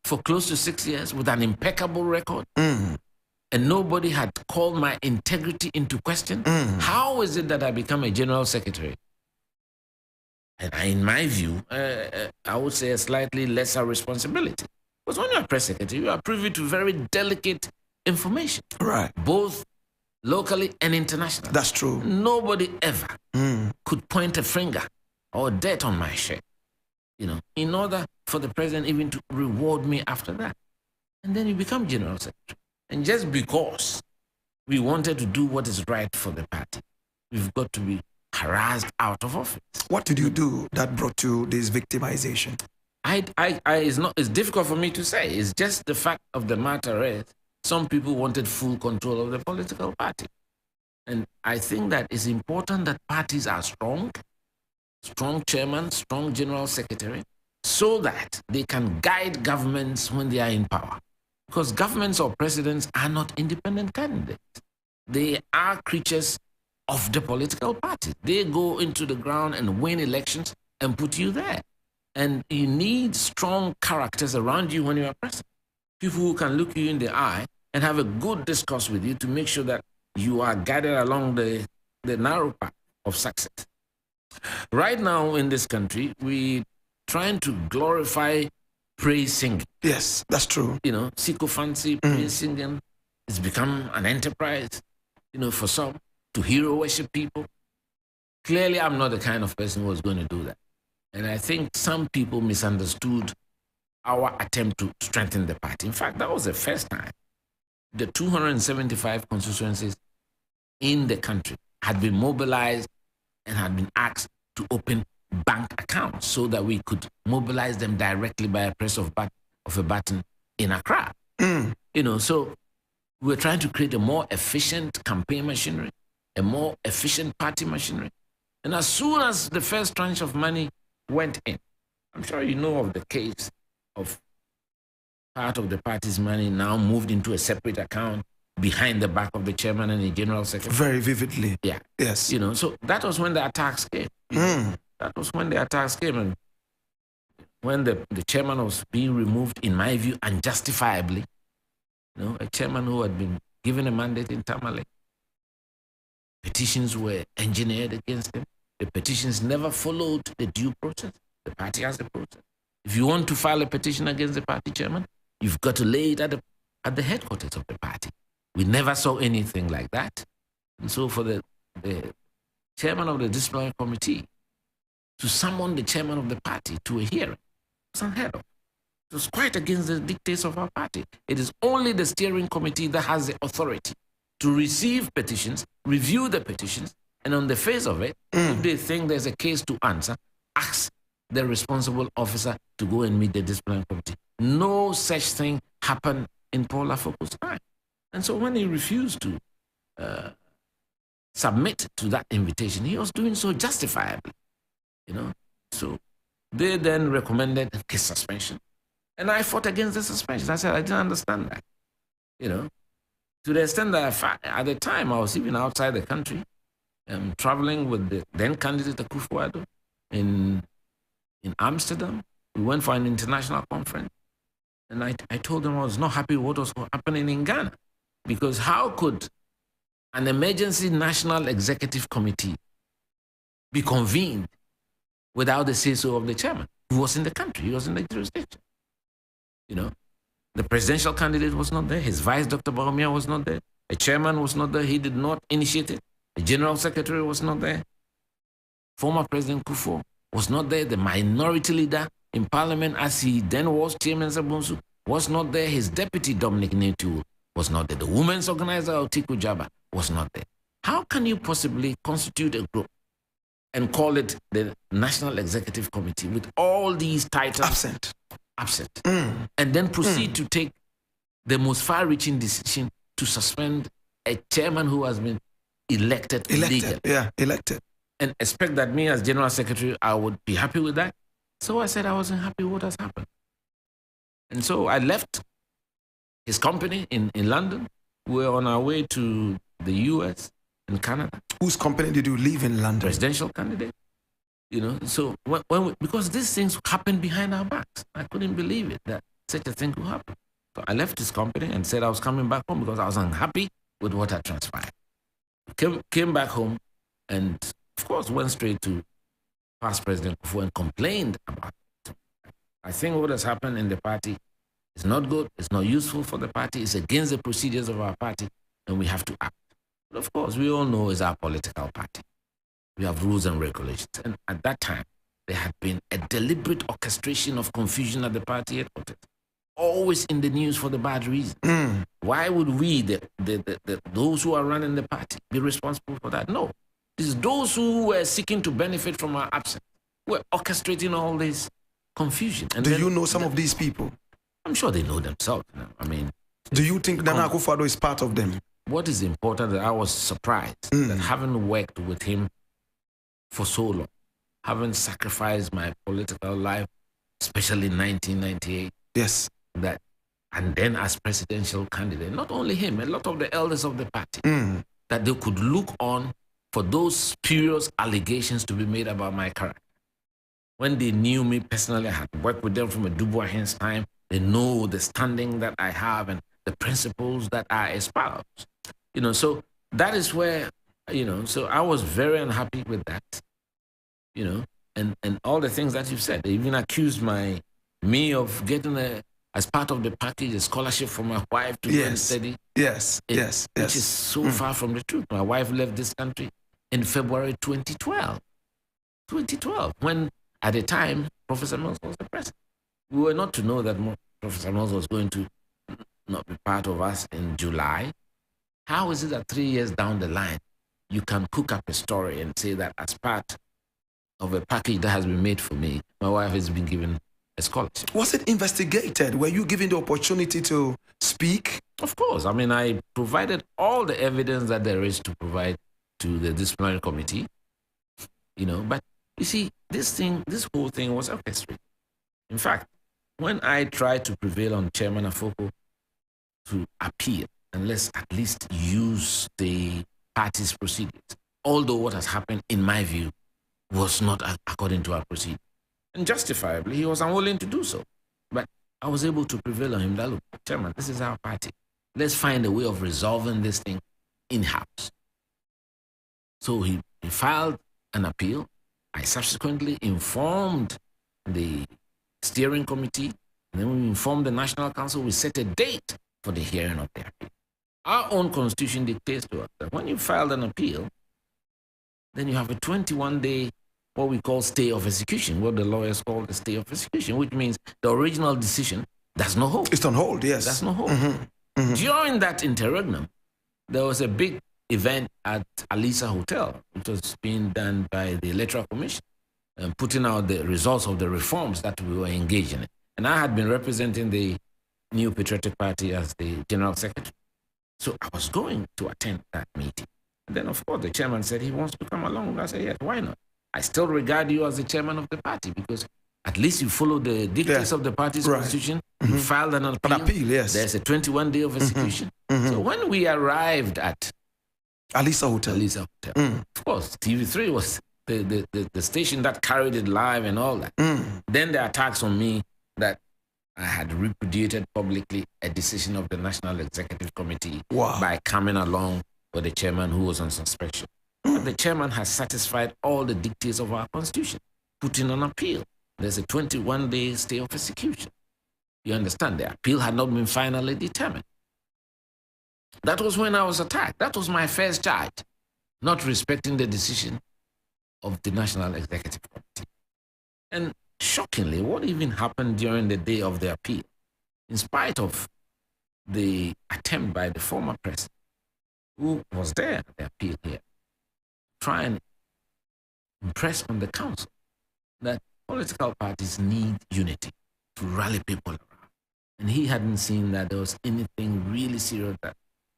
Speaker 2: for close to 6 years with an impeccable record, and nobody had called my integrity into question, how is it that I become a general secretary? And in my view, I would say a slightly lesser responsibility. Because when you're a press secretary, you are privy to very delicate information.
Speaker 1: Right.
Speaker 2: Both locally and internationally.
Speaker 1: That's true.
Speaker 2: Nobody ever could point a finger or dirt on my shirt, in order for the president even to reward me after that. And then you become general secretary. And just because we wanted to do what is right for the party, we've got to be harassed out of office.
Speaker 1: What did you do that brought you this victimization?
Speaker 2: It's difficult for me to say. It's just the fact of the matter is some people wanted full control of the political party. And I think that it's important that parties are strong chairman, strong general secretary, so that they can guide governments when they are in power. Because governments or presidents are not independent candidates. They are creatures of the political party. They go into the ground and win elections and put you there. And you need strong characters around you when you are president. People who can look you in the eye and have a good discourse with you to make sure that you are guided along the narrow path of success. Right now in this country, we're trying to glorify praise singing.
Speaker 1: Yes, that's true.
Speaker 2: Sycophancy, praise singing has become an enterprise, for some, to hero worship people. Clearly, I'm not the kind of person who was going to do that. And I think some people misunderstood our attempt to strengthen the party. In fact, that was the first time the 275 constituencies in the country had been mobilized and had been asked to open bank accounts so that we could mobilize them directly by a press of a button in Accra. So we're trying to create a more efficient campaign machinery, a more efficient party machinery. And as soon as the first tranche of money went in, I'm sure you know of the case of part of the party's money now moved into a separate account behind the back of the chairman and the general secretary.
Speaker 1: Very vividly.
Speaker 2: Yeah.
Speaker 1: Yes.
Speaker 2: So that was when the attacks came. That was when the attacks came. And when the chairman was being removed, in my view, unjustifiably, a chairman who had been given a mandate in Tamale. Petitions were engineered against him. The petitions never followed the due process. The party has a process. If you want to file a petition against the party chairman, you've got to lay it at the headquarters of the party. We never saw anything like that. And so for the chairman of the disciplinary committee to summon the chairman of the party to a hearing was unheard of. It was quite against the dictates of our party. It is only the steering committee that has the authority to receive petitions, review the petitions, and on the face of it, if they think there's a case to answer, ask the responsible officer to go and meet the disciplinary committee. No such thing happened in Paul Afoko's time. And so when he refused to submit to that invitation, he was doing so justifiably, So they then recommended his suspension. And I fought against the suspension. I said, I didn't understand that, to the extent that at the time I was even outside the country, traveling with the then candidate Akufo-Addo in Amsterdam. We went for an international conference. And I told them I was not happy with what was happening in Ghana. Because how could an emergency national executive committee be convened without the say-so of the chairman? He was in the country. He was in the jurisdiction. The presidential candidate was not there. His vice, Dr. Baromia, was not there. The chairman was not there. He did not initiate it. The general secretary was not there. Former President Kufuor was not there. The minority leader in parliament, as he then was, Chairman Sabunsu, was not there. His deputy, Dominic Netu, was not there. The women's organizer, Otiku Jaba, was not there. How can you possibly constitute a group and call it the National Executive Committee with all these titles absent, and then proceed to take the most far-reaching decision to suspend a chairman who has been elected legally?
Speaker 1: Yeah, elected.
Speaker 2: And expect that me as General Secretary, I would be happy with that. So I said I wasn't happy with what has happened. And so I left his company in London. We were on our way to the US and Canada.
Speaker 1: Whose company did you leave in London?
Speaker 2: Presidential candidate. So because these things happened behind our backs. I couldn't believe it, that such a thing could happen. So I left his company and said I was coming back home because I was unhappy with what had transpired. Came back home and, of course, went straight to past President Kufuor and complained about it. I think what has happened in the party is not good. It's not useful for the party. It's against the procedures of our party, and we have to act. But of course, we all know it's our political party. We have rules and regulations. And at that time, there had been a deliberate orchestration of confusion at the party headquarters, always in the news for the bad reasons. Why would we, those who are running the party, be responsible for that? No. It is those who were seeking to benefit from our absence who were orchestrating all this confusion. And
Speaker 1: Do you know some of these people?
Speaker 2: I'm sure they know themselves.
Speaker 1: Do you think Nana Akufo-Addo is part of them?
Speaker 2: What is important that I was surprised that having worked with him for so long, having sacrificed my political life, especially in 1998.
Speaker 1: Yes.
Speaker 2: And then as presidential candidate, not only him, a lot of the elders of the party, that they could look on for those spurious allegations to be made about my character. When they knew me personally, I had worked with them from a Dubois Hens time. They know the standing that I have and the principles that I espouse. So that is where, so I was very unhappy with that, and all the things that you've said. They even accused me of getting as part of the package, a scholarship for my wife to go and study.
Speaker 1: Yes.
Speaker 2: Which is so far from the truth. My wife left this country in February 2012. When at the time, Professor Mills was the president. We were not to know that Professor Mills was going to not be part of us in July. How is it that 3 years down the line, you can cook up a story and say that as part of a package that has been made for me, my wife has been given a scholarship?
Speaker 1: Was it investigated? Were you given the opportunity to speak?
Speaker 2: Of course. I provided all the evidence that there is to provide to the disciplinary committee, but you see, this whole thing was orchestrated. In fact, when I tried to prevail on Chairman Afoko to appeal, and let's at least use the party's procedures, although what has happened, in my view, was not according to our procedure. And justifiably, he was unwilling to do so. But I was able to prevail on him that, look, Chairman, this is our party. Let's find a way of resolving this thing in-house. So he filed an appeal. I subsequently informed the steering committee, and then we informed the National Council. We set a date for the hearing of the appeal. Our own constitution dictates to us that when you filed an appeal, then you have a 21-day, what we call stay of execution, what the lawyers call the stay of execution, which means the original decision does not hold.
Speaker 1: It's on hold, yes.
Speaker 2: Does not hold. During that interregnum, there was a big event at Alisa Hotel, which was being done by the Electoral Commission, and putting out the results of the reforms that we were engaged in. And I had been representing the New Patriotic Party as the General Secretary. So I was going to attend that meeting. And then, of course, the chairman said he wants to come along. I said, yes, why not? I still regard you as the chairman of the party because at least you follow the dictates of the party's constitution. You filed an appeal.
Speaker 1: An appeal, yes.
Speaker 2: There's a 21-day of execution. So when we arrived at
Speaker 1: Alisa Hotel,
Speaker 2: of course, TV3 was the station that carried it live and all that. Then the attacks on me that I had repudiated publicly a decision of the National Executive Committee by coming along with the chairman who was on suspension. But the chairman has satisfied all the dictates of our constitution, putting an appeal. There's a 21-day stay of execution. You understand? The appeal had not been finally determined. That was when I was attacked. That was my first charge, not respecting the decision of the National Executive Committee. And shockingly, what even happened during the day of the appeal, in spite of the attempt by the former president, who was there at the appeal here, try and impress on the council that political parties need unity to rally people around. And he hadn't seen that there was anything really serious that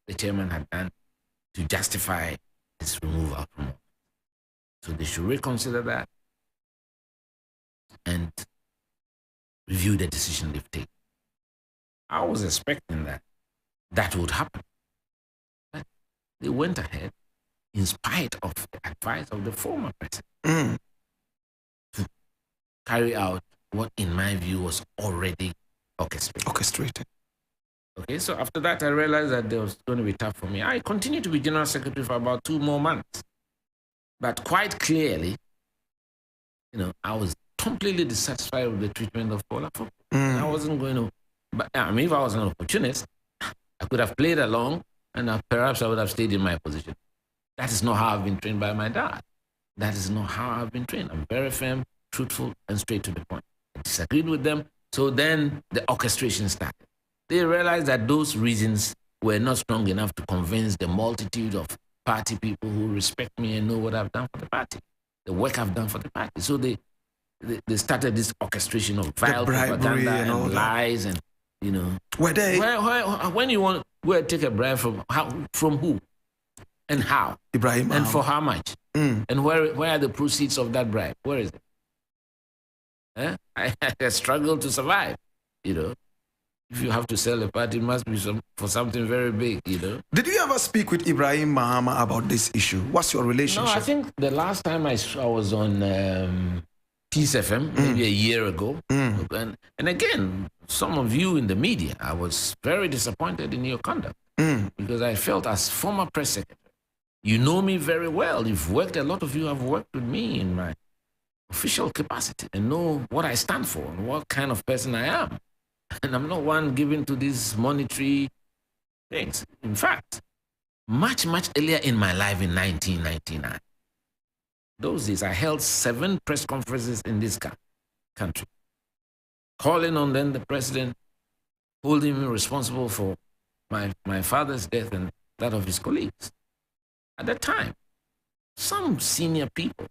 Speaker 2: the chairman had done to justify his removal from office. So they should reconsider that and review the decision they've taken. I was expecting that would happen. But they went ahead, in spite of the advice of the former president, to carry out what, in my view, was already orchestrated. Okay, so after that, I realized that it was going to be tough for me. I continued to be General Secretary for about 2 more months. But quite clearly, I was completely dissatisfied with the treatment of Paula Fok. I wasn't going to, but I mean, if I was an opportunist, I could have played along and perhaps I would have stayed in my position. That is not how I've been trained by my dad. That is not how I've been trained. I'm very firm, truthful, and straight to the point. I disagreed with them, so then the orchestration started. They realized that those reasons were not strong enough to convince the multitude of party people who respect me and know what I've done for the party, the work I've done for the party. So they started this orchestration of vile propaganda and lies and,
Speaker 1: Were they?
Speaker 2: When you want, where take a bribe from who? And how?
Speaker 1: Ibrahim.
Speaker 2: And for how much? And where are the proceeds of that bribe? Where is it? I struggle to survive, If you have to sell a party, it must be for something very big,
Speaker 1: Did you ever speak with Ibrahim Mahama about this issue? What's your relationship?
Speaker 2: No, I think the last time I was on Peace FM, maybe a year ago. And again, some of you in the media, I was very disappointed in your conduct because I felt as former press secretary, you know me very well. A lot of you have worked with me in my official capacity and know what I stand for and what kind of person I am. And I'm not one given to these monetary things. In fact, much, much earlier in my life in 1999, those days I held 7 press conferences in this country, calling on then the president, holding him responsible for my father's death and that of his colleagues. At that time, some senior people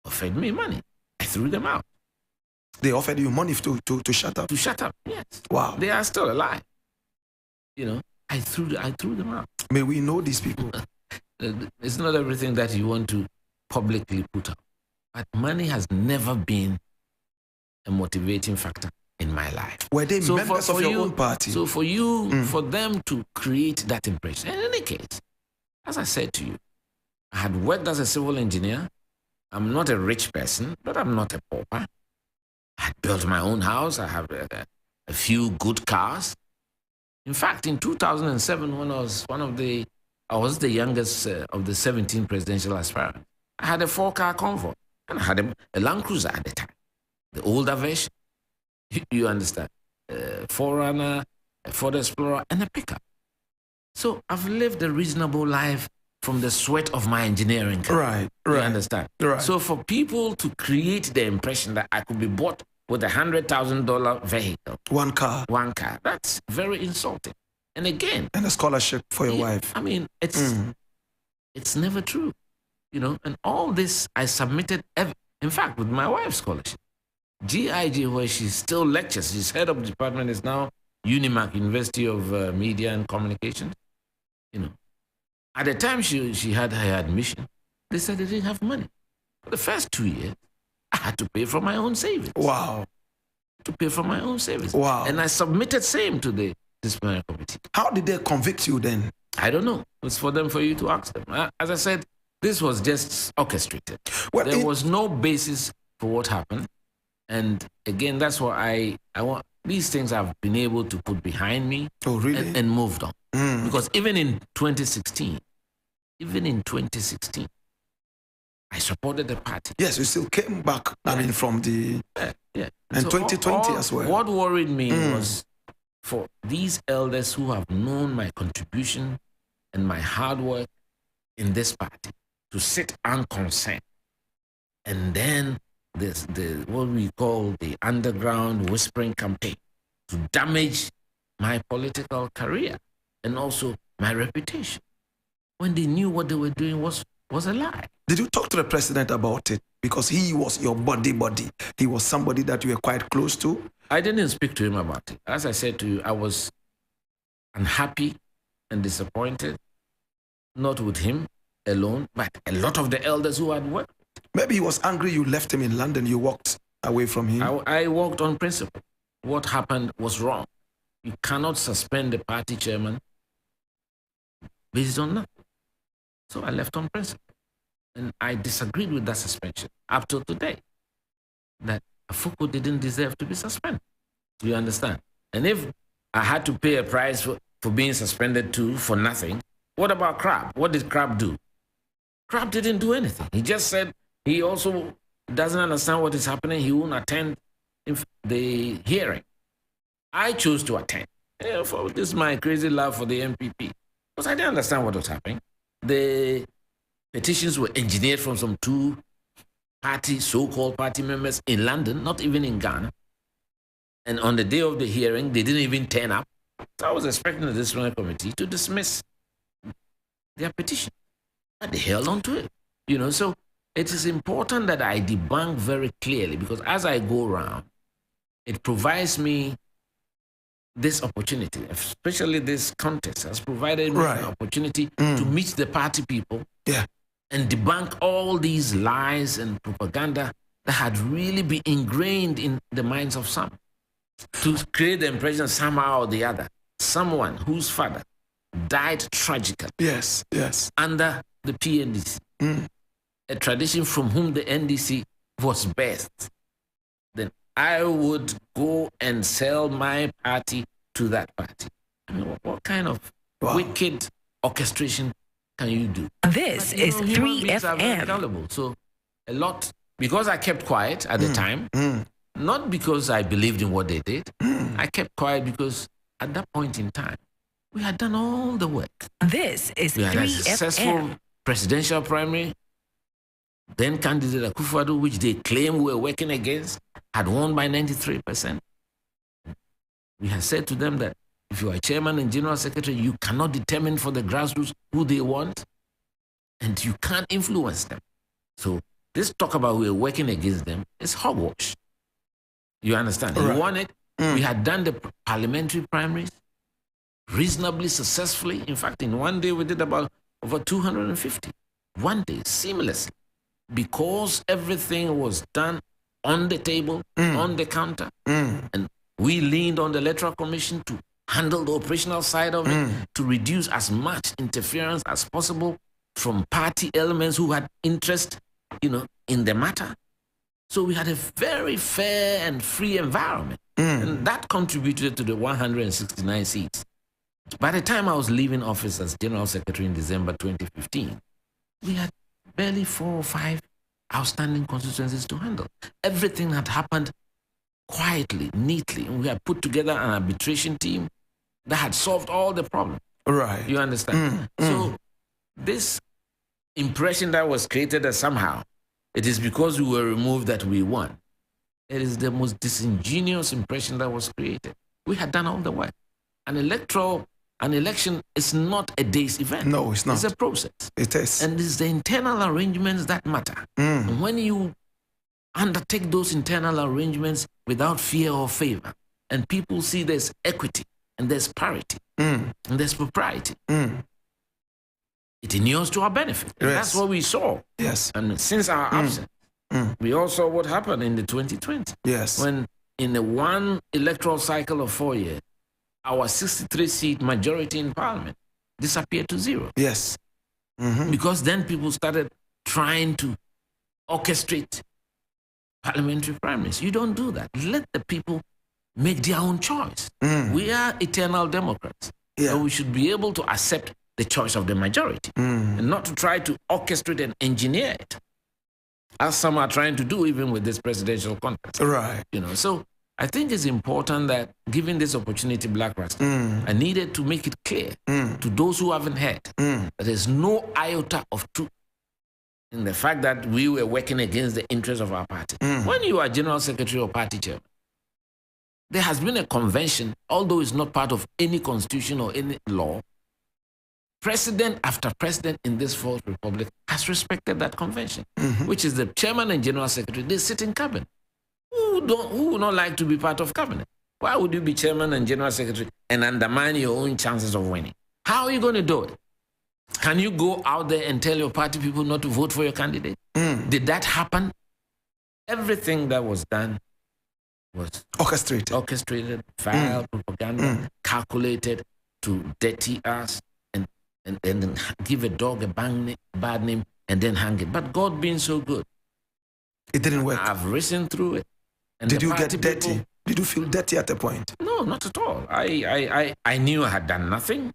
Speaker 2: offered me money. I threw them out.
Speaker 1: They offered you money to shut up?
Speaker 2: To shut up, yes.
Speaker 1: Wow.
Speaker 2: They are still alive. I threw them out.
Speaker 1: May we know these people?
Speaker 2: It's not everything that you want to publicly put up. But money has never been a motivating factor in my life.
Speaker 1: Were they members of your own party?
Speaker 2: So for you, for them to create that impression. In any case, as I said to you, I had worked as a civil engineer. I'm not a rich person, but I'm not a pauper. I built my own house. I have a few good cars. In fact, in 2007, when I was the youngest of the 17 presidential aspirants, I had a 4-car convoy. And I had a Land Cruiser at the time, the older version. You understand? A Forerunner, a Ford Explorer, and a pickup. So I've lived a reasonable life from the sweat of my engineering career.
Speaker 1: Right.
Speaker 2: You understand?
Speaker 1: Right.
Speaker 2: So for people to create the impression that I could be bought with $100,000 vehicle.
Speaker 1: One car,
Speaker 2: that's very insulting. And again,
Speaker 1: And a scholarship for your wife.
Speaker 2: I mean, it's never true, you know. And all this I submitted. In fact, with my wife's scholarship, GIG, where she still lectures, she's head of the department, is now Unimac, University of Media and Communications. You know, at the time she had her admission, they said they didn't have money. For the first 2 years, I had to pay from my own savings.
Speaker 1: Wow.
Speaker 2: To pay from my own savings.
Speaker 1: Wow.
Speaker 2: And I submitted same to the disciplinary committee.
Speaker 1: How did they convict you then?
Speaker 2: I don't know. It's for you to ask them. As I said, this was just orchestrated.
Speaker 1: Well,
Speaker 2: there was no basis for what happened. And again, that's why I want these things I've been able to put behind me.
Speaker 1: Oh, really?
Speaker 2: And moved on. Because even in 2016, I supported the party.
Speaker 1: Yes, you still came back, I mean, from the...
Speaker 2: Yeah.
Speaker 1: And
Speaker 2: So
Speaker 1: 2020 as well.
Speaker 2: What worried me was for these elders who have known my contribution and my hard work in this party to sit unconcerned. And then what we call the underground whispering campaign to damage my political career and also my reputation, when they knew what they were doing was a lie.
Speaker 1: Did you talk to the president about it? Because he was your buddy. He was somebody that you were quite close to.
Speaker 2: I didn't speak to him about it. As I said to you, I was unhappy and disappointed, not with him alone, but a lot of the elders who had worked.
Speaker 1: Maybe he was angry you left him in London. You walked away from him.
Speaker 2: I walked on principle. What happened was wrong. You cannot suspend the party chairman based on that. So I left on principle. And I disagreed with that suspension up till today. That Afuku didn't deserve to be suspended. You understand? And if I had to pay a price for being suspended too for nothing, what about Crab? What did Crab do? Crab didn't do anything. He just said he also doesn't understand what is happening. He won't attend the hearing. I chose to attend. For this is my crazy love for the NPP. Because I didn't understand what was happening. The petitions were engineered from some two so-called party members in London, not even in Ghana. And on the day of the hearing, they didn't even turn up. So I was expecting the disciplinary committee to dismiss their petition. But they held on to it. You know, so it is important that I debunk very clearly, because as I go around, it provides me this opportunity, especially this contest has provided me an opportunity to meet the party people and debunk all these lies and propaganda that had really been ingrained in the minds of some, to create the impression somehow or the other, someone whose father died tragically under the PNDC, a tradition from whom the NDC was birthed, then I would go and sell my party to that party. I mean, what kind of wicked orchestration can you do?
Speaker 3: This is 3FM.
Speaker 2: So a lot, because I kept quiet at the time, not because I believed in what they did. I kept quiet because at that point in time, we had done all the work.
Speaker 3: This is
Speaker 2: We had a
Speaker 3: 3FM.
Speaker 2: successful presidential primary. Then candidate Akufo-Addo, which they claim we were working against, had won by 93%. We had said to them that if you are chairman and general secretary, you cannot determine for the grassroots who they want, and you can't influence them. So this talk about we were working against them is hogwash. You understand? We won it. We had done the parliamentary primaries reasonably successfully. In fact, in one day, we did about over 250. One day, seamlessly. Because everything was done on the table, on the counter, and we leaned on the Electoral Commission to handle the operational side of it, to reduce as much interference as possible from party elements who had interest, in the matter. So we had a very fair and free environment, and that contributed to the 169 seats. By the time I was leaving office as General Secretary in December 2015, we had barely 4 or 5 outstanding constituencies to handle. Everything had happened quietly, neatly, and we had put together an arbitration team that had solved all the problems.
Speaker 1: Right.
Speaker 2: You understand? So this impression that was created that somehow it is because we were removed that we won, it is the most disingenuous impression that was created. We had done all the work. An electoral an election is not a day's event.
Speaker 1: No, it's not.
Speaker 2: It's a process.
Speaker 1: It is.
Speaker 2: And it's the internal arrangements that matter. And when you undertake those internal arrangements without fear or favor, and people see there's equity and there's parity and there's propriety, it inures to our benefit. And
Speaker 1: Yes.
Speaker 2: that's what we saw.
Speaker 1: Yes.
Speaker 2: And since our absence, we all saw what happened in the 2020.
Speaker 1: Yes.
Speaker 2: When in the one electoral cycle of 4 years, our 63-seat majority in parliament disappeared to zero.
Speaker 1: Yes.
Speaker 2: Because then people started trying to orchestrate parliamentary primaries. You don't do that. Let the people make their own choice. We are eternal democrats.
Speaker 1: Yeah.
Speaker 2: So we should be able to accept the choice of the majority and not to try to orchestrate and engineer it, as some are trying to do even with this presidential contest.
Speaker 1: Right.
Speaker 2: So I think it's important that, given this opportunity, Black Rasta, I needed to make it clear to those who haven't heard that there's no iota of truth in the fact that we were working against the interests of our party. When you are general secretary or party chairman, there has been a convention, although it's not part of any constitution or any law. President after president in this fourth republic has respected that convention, which is the chairman and general secretary. They sit in cabinet. Who would not like to be part of cabinet? Why would you be chairman and general secretary and undermine your own chances of winning? How are you going to do it? Can you go out there and tell your party people not to vote for your candidate? Did that happen? Everything that was done was orchestrated, filed, propaganda, calculated to dirty us and then give a dog a bad name and then hang it. But God being so good,
Speaker 1: it didn't work.
Speaker 2: I've risen through it. And
Speaker 1: Did you get dirty?
Speaker 2: people,
Speaker 1: Did you feel dirty at a point?
Speaker 2: No, not at all. I knew I had done nothing,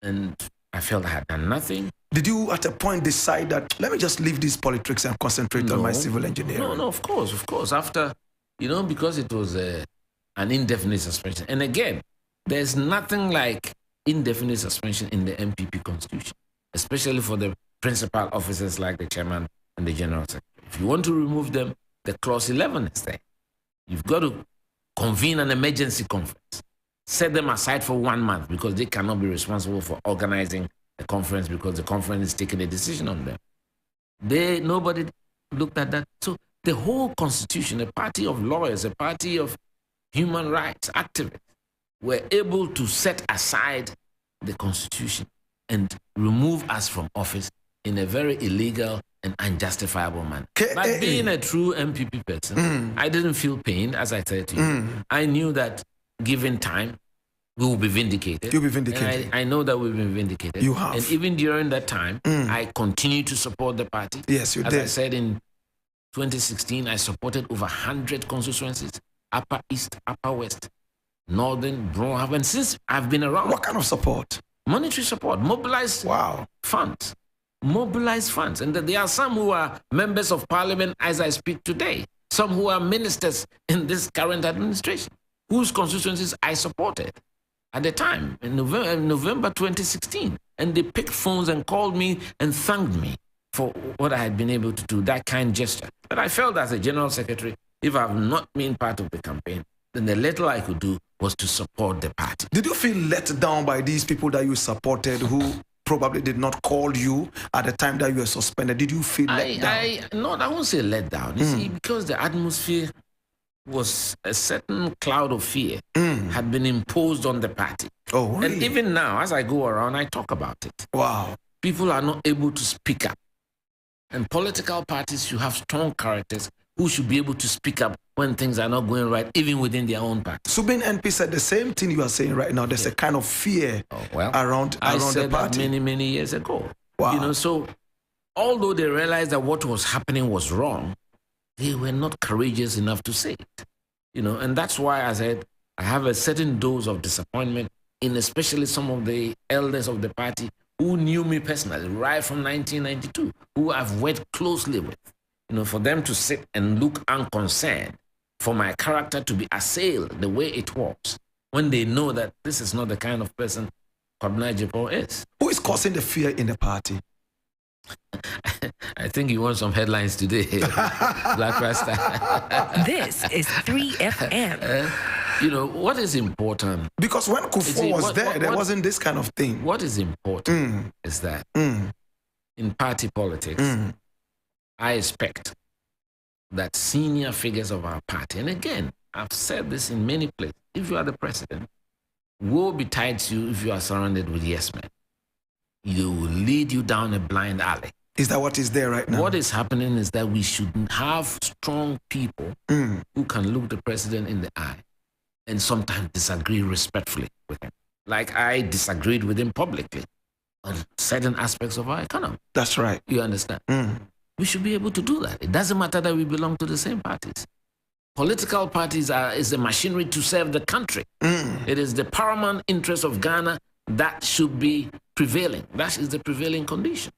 Speaker 2: and I felt I had done nothing.
Speaker 1: Did you at a point decide that, let me just leave these politics and concentrate on my civil engineering?
Speaker 2: No, of course. After, because it was an indefinite suspension. And again, there's nothing like indefinite suspension in the NPP constitution, especially for the principal officers like the chairman and the general secretary. If you want to remove them, the clause 11 is there. You've got to convene an emergency conference, set them aside for 1 month because they cannot be responsible for organizing a conference because the conference is taking a decision on them. Nobody looked at that. So the whole constitution, a party of lawyers, a party of human rights activists, were able to set aside the constitution and remove us from office in a very illegal and unjustifiable manner. But being a true NPP person, I didn't feel pain, as I said to you. I knew that given time, we will be vindicated.
Speaker 1: You'll be vindicated.
Speaker 2: And I know that we've been vindicated.
Speaker 1: You have.
Speaker 2: And even during that time, I continued to support the party.
Speaker 1: Yes, you
Speaker 2: as
Speaker 1: did.
Speaker 2: I said, in 2016, I supported over 100 constituencies, Upper East, Upper West, Northern, Bronx. And since I've been around...
Speaker 1: What kind of support?
Speaker 2: Monetary support, mobilized funds. Mobilize funds. And there are some who are members of parliament as I speak today, some who are ministers in this current administration, whose constituencies I supported at the time, in November 2016. And they picked phones and called me and thanked me for what I had been able to do, that kind gesture. But I felt as a general secretary, if I have not been part of the campaign, then the little I could do was to support the party.
Speaker 1: Did you feel let down by these people that you supported who probably did not call you at the time that you were suspended? Did you feel let down?
Speaker 2: I won't say let down. You see, because the atmosphere was a certain cloud of fear had been imposed on the party.
Speaker 1: Oh, really?
Speaker 2: And even now, as I go around, I talk about it.
Speaker 1: Wow.
Speaker 2: People are not able to speak up. And political parties should have strong characters who should be able to speak up when things are not going right, even within their own party.
Speaker 1: Subin NP said the same thing you are saying right now. There's a kind of fear around
Speaker 2: I said
Speaker 1: the party.
Speaker 2: That many years ago.
Speaker 1: Wow.
Speaker 2: So although they realized that what was happening was wrong, they were not courageous enough to say it. And that's why I said I have a certain dose of disappointment in especially some of the elders of the party who knew me personally right from 1992, who I've worked closely with. For them to sit and look unconcerned, for my character to be assailed the way it was, when they know that this is not the kind of person Kwabena Agyapong is.
Speaker 1: Who is causing the fear in the party?
Speaker 2: I think you want some headlines today, Black Rasta.
Speaker 3: This is 3FM.
Speaker 2: You know, what is important?
Speaker 1: Because when Kufuor was there, there wasn't this kind of thing.
Speaker 2: What is important is that in party politics, I expect that senior figures of our party, and again, I've said this in many places, if you are the president, woe betide you if you are surrounded with yes men. You will lead you down a blind alley.
Speaker 1: Is that what is there right now?
Speaker 2: What is happening is that we should have strong people who can look the president in the eye and sometimes disagree respectfully with him. Like I disagreed with him publicly on certain aspects of our economy.
Speaker 1: That's right.
Speaker 2: You understand? We should be able to do that. It doesn't matter that we belong to the same parties. Political parties is a machinery to serve the country. It is the paramount interest of Ghana that should be prevailing. That is the prevailing condition.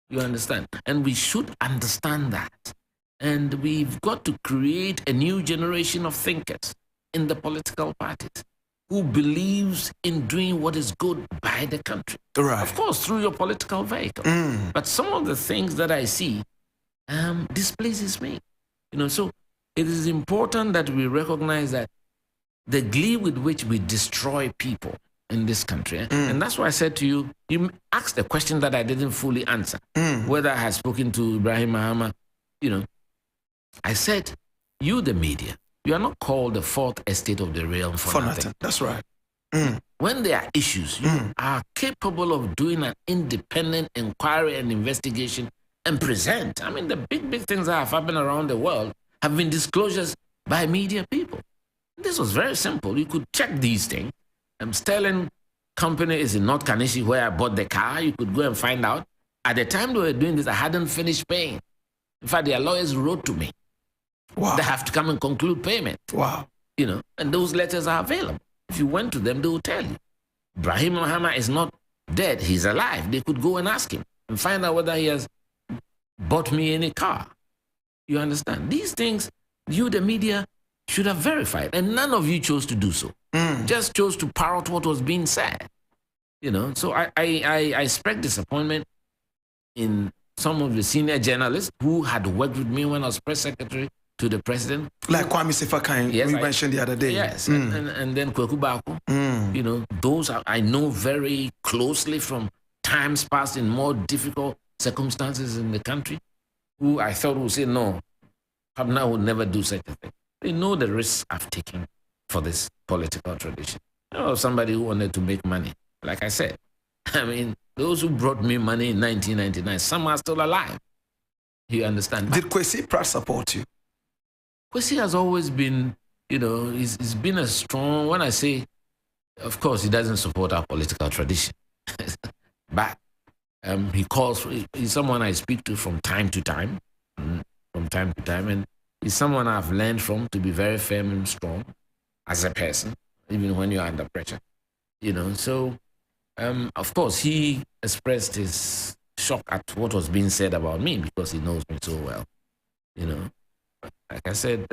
Speaker 2: You understand? And we should understand that. And we've got to create a new generation of thinkers in the political parties who believes in doing what is good by the country.
Speaker 1: Right.
Speaker 2: Of course, through your political vehicle. But some of the things that I see displeases me. You know, so it is important that we recognize that the glee with which we destroy people in this country, and that's why I said to you, you asked a question that I didn't fully answer, whether I had spoken to Ibrahim Mahama. You know, I said, you, the media, you are not called the fourth estate of the realm for nothing.
Speaker 1: That's right.
Speaker 2: When there are issues, you are capable of doing an independent inquiry and investigation and present. I mean, the big things that have happened around the world have been disclosures by media people. This was very simple. You could check these things. Sterling Company is in North Kanishi where I bought the car. You could go and find out. At the time they were doing this, I hadn't finished paying. In fact, their lawyers wrote to me.
Speaker 1: Wow.
Speaker 2: They have to come and conclude payment.
Speaker 1: Wow.
Speaker 2: You know, and those letters are available. If you went to them, they will tell you. Ibrahim Mahama is not dead. He's alive. They could go and ask him and find out whether he has bought me any car. You understand? These things, you, the media, should have verified. And none of you chose to do so. Just chose to parrot what was being said. You know, so I expect disappointment in some of the senior journalists who had worked with me when I was press secretary to the president.
Speaker 1: Like Kwame Sefakai,
Speaker 2: yes,
Speaker 1: we mentioned the other day.
Speaker 2: Yes, and then Kweku Baku. You know, those I know very closely from times past in more difficult circumstances in the country, who I thought would say, no, Kwabena would never do such a thing. They know the risks I've taken for this political tradition. You know, somebody who wanted to make money. Like I said, I mean, those who brought me money in 1999, some are still alive. You understand?
Speaker 1: Did Kwesi Pratt support you?
Speaker 2: Kwesi has always been, you know, he's been a strong, when I say, of course, he doesn't support our political tradition. But he's someone I speak to from time to time, and he's someone I've learned from to be very firm and strong as a person, even when you're under pressure, you know. So, of course, he expressed his shock at what was being said about me because he knows me so well, you know. Like I said,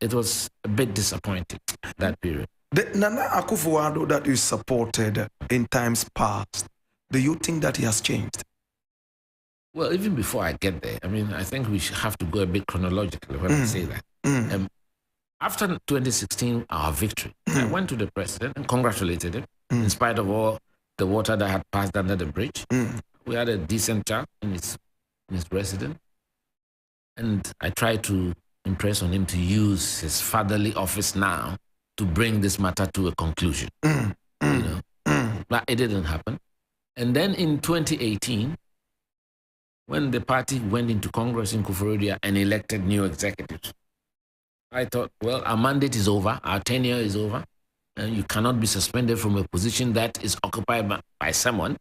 Speaker 2: it was a bit disappointing, that period.
Speaker 1: The Nana Akufo-Addo that you supported in times past, do you think that he has changed?
Speaker 2: Well, even before I get there, I mean, I think we should have to go a bit chronologically when I say that. After 2016, our victory, I went to the president and congratulated him in spite of all the water that had passed under the bridge. We had a decent chat in his residence. And I tried to impress on him to use his fatherly office now to bring this matter to a conclusion. You know, but it didn't happen. And then in 2018, when the party went into Congress in Kufuor and elected new executives, I thought, well, our mandate is over, our tenure is over, and you cannot be suspended from a position that is occupied by someone.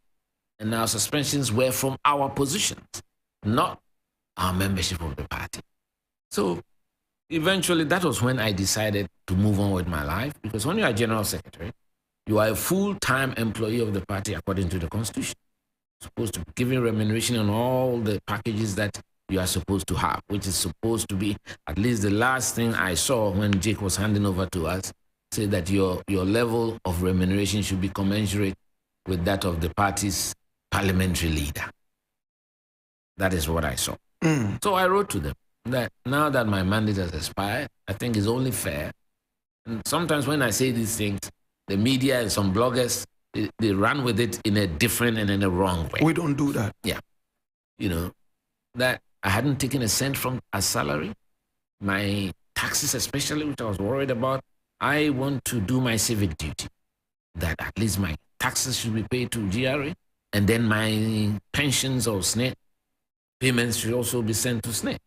Speaker 2: And our suspensions were from our positions, not our membership of the party. So eventually, that was when I decided to move on with my life, because when you are general secretary, you are a full-time employee of the party according to the constitution. You're supposed to be giving remuneration on all the packages that you are supposed to have, which is supposed to be, at least the last thing I saw when Jake was handing over to us, say that your level of remuneration should be commensurate with that of the party's parliamentary leader. That is what I saw. So I wrote to them that now that my mandate has expired, I think it's only fair And sometimes when I say these things, the media and some bloggers, they run with it in a different and in a wrong way.
Speaker 1: We don't do that.
Speaker 2: Yeah. You know, that I hadn't taken a cent from a salary. My taxes especially, which I was worried about, I want to do my civic duty. That at least my taxes should be paid to GRA, and then my pensions or SNET payments should also be sent to SNET.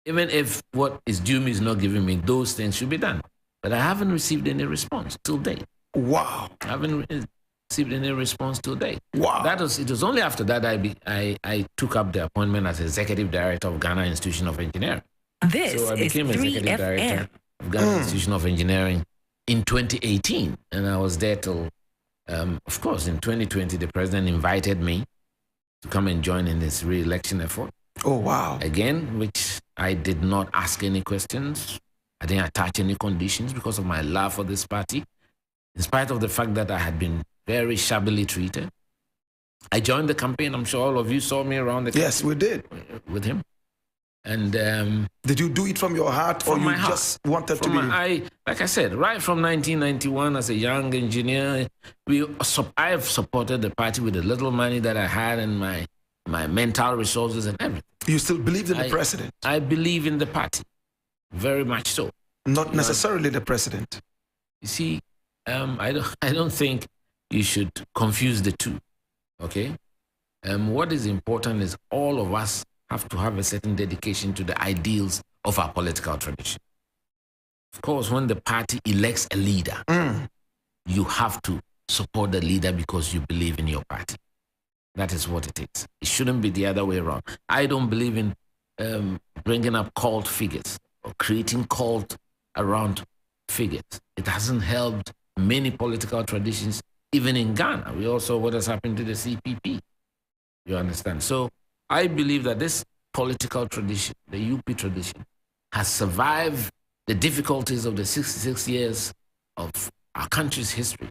Speaker 2: Even if what is due me is not giving me, those things should be done. But I haven't received any response till date.
Speaker 1: Wow.
Speaker 2: I haven't received any response till date.
Speaker 1: Wow.
Speaker 2: It was only after that I took up the appointment as Executive Director of Ghana Institution of Engineering.
Speaker 3: This
Speaker 2: So I became
Speaker 3: is
Speaker 2: Executive
Speaker 3: 3FM.
Speaker 2: Director of Ghana Institution of Engineering in 2018. And I was there till, of course, in 2020, the president invited me to come and join in this re-election effort.
Speaker 1: Oh, wow.
Speaker 2: Again, which I did not ask any questions. I didn't attach any conditions because of my love for this party. In spite of the fact that I had been very shabbily treated, I joined the campaign. I'm sure all of you saw me around the campaign.
Speaker 1: Yes, we did.
Speaker 2: With him. And
Speaker 1: did you do it from your heart, or you just wanted to be?
Speaker 2: Like I said, right from 1991, as a young engineer, I have supported the party with the little money that I had and my mental resources and everything.
Speaker 1: You still believed in the president?
Speaker 2: I believe in the party, very much so.
Speaker 1: Not necessarily the president.
Speaker 2: You see, I don't think you should confuse the two. Okay, what is important is all of us have to have a certain dedication to the ideals of our political tradition. Of course, when the party elects a leader, you have to support the leader because you believe in your party. That is what it is. It shouldn't be the other way around. I don't believe in bringing up cult figures or creating cult around figures. It hasn't helped many political traditions, even in Ghana. We also what has happened to the CPP. You understand? So I believe that this political tradition, the UP tradition, has survived the difficulties of the 66 years of our country's history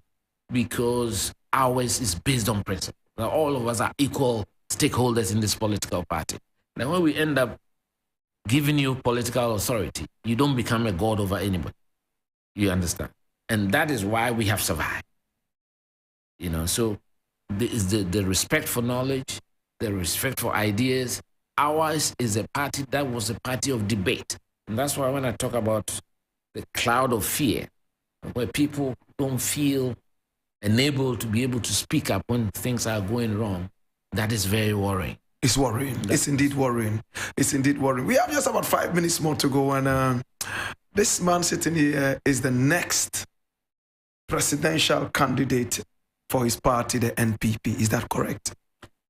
Speaker 2: because ours is based on principle. Now, all of us are equal stakeholders in this political party. Now, when we end up giving you political authority, you don't become a god over anybody. You understand? And that is why we have survived. You know, so there is the respect for knowledge, the respect for ideas. Ours is a party that was a party of debate. And that's why when I talk about the cloud of fear, where people don't feel enabled to be able to speak up when things are going wrong, that is very worrying.
Speaker 1: It's worrying. It's indeed worrying. It's indeed worrying. We have just about 5 minutes more to go, and this man sitting here is the next presidential candidate for his party, the NPP. Is that correct?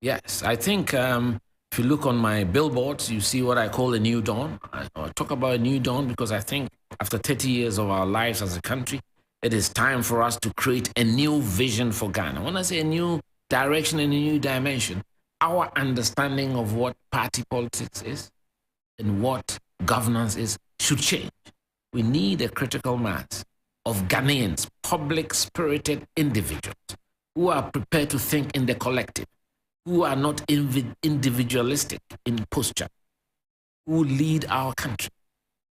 Speaker 2: Yes. I think if you look on my billboards, you see what I call a new dawn. I talk about a new dawn because I think after 30 years of our lives as a country, it is time for us to create a new vision for Ghana. When I say a new direction and a new dimension, our understanding of what party politics is and what governance is should change. We need a critical mass of Ghanaians, public-spirited individuals who are prepared to think in the collective, who are not individualistic in posture, who lead our country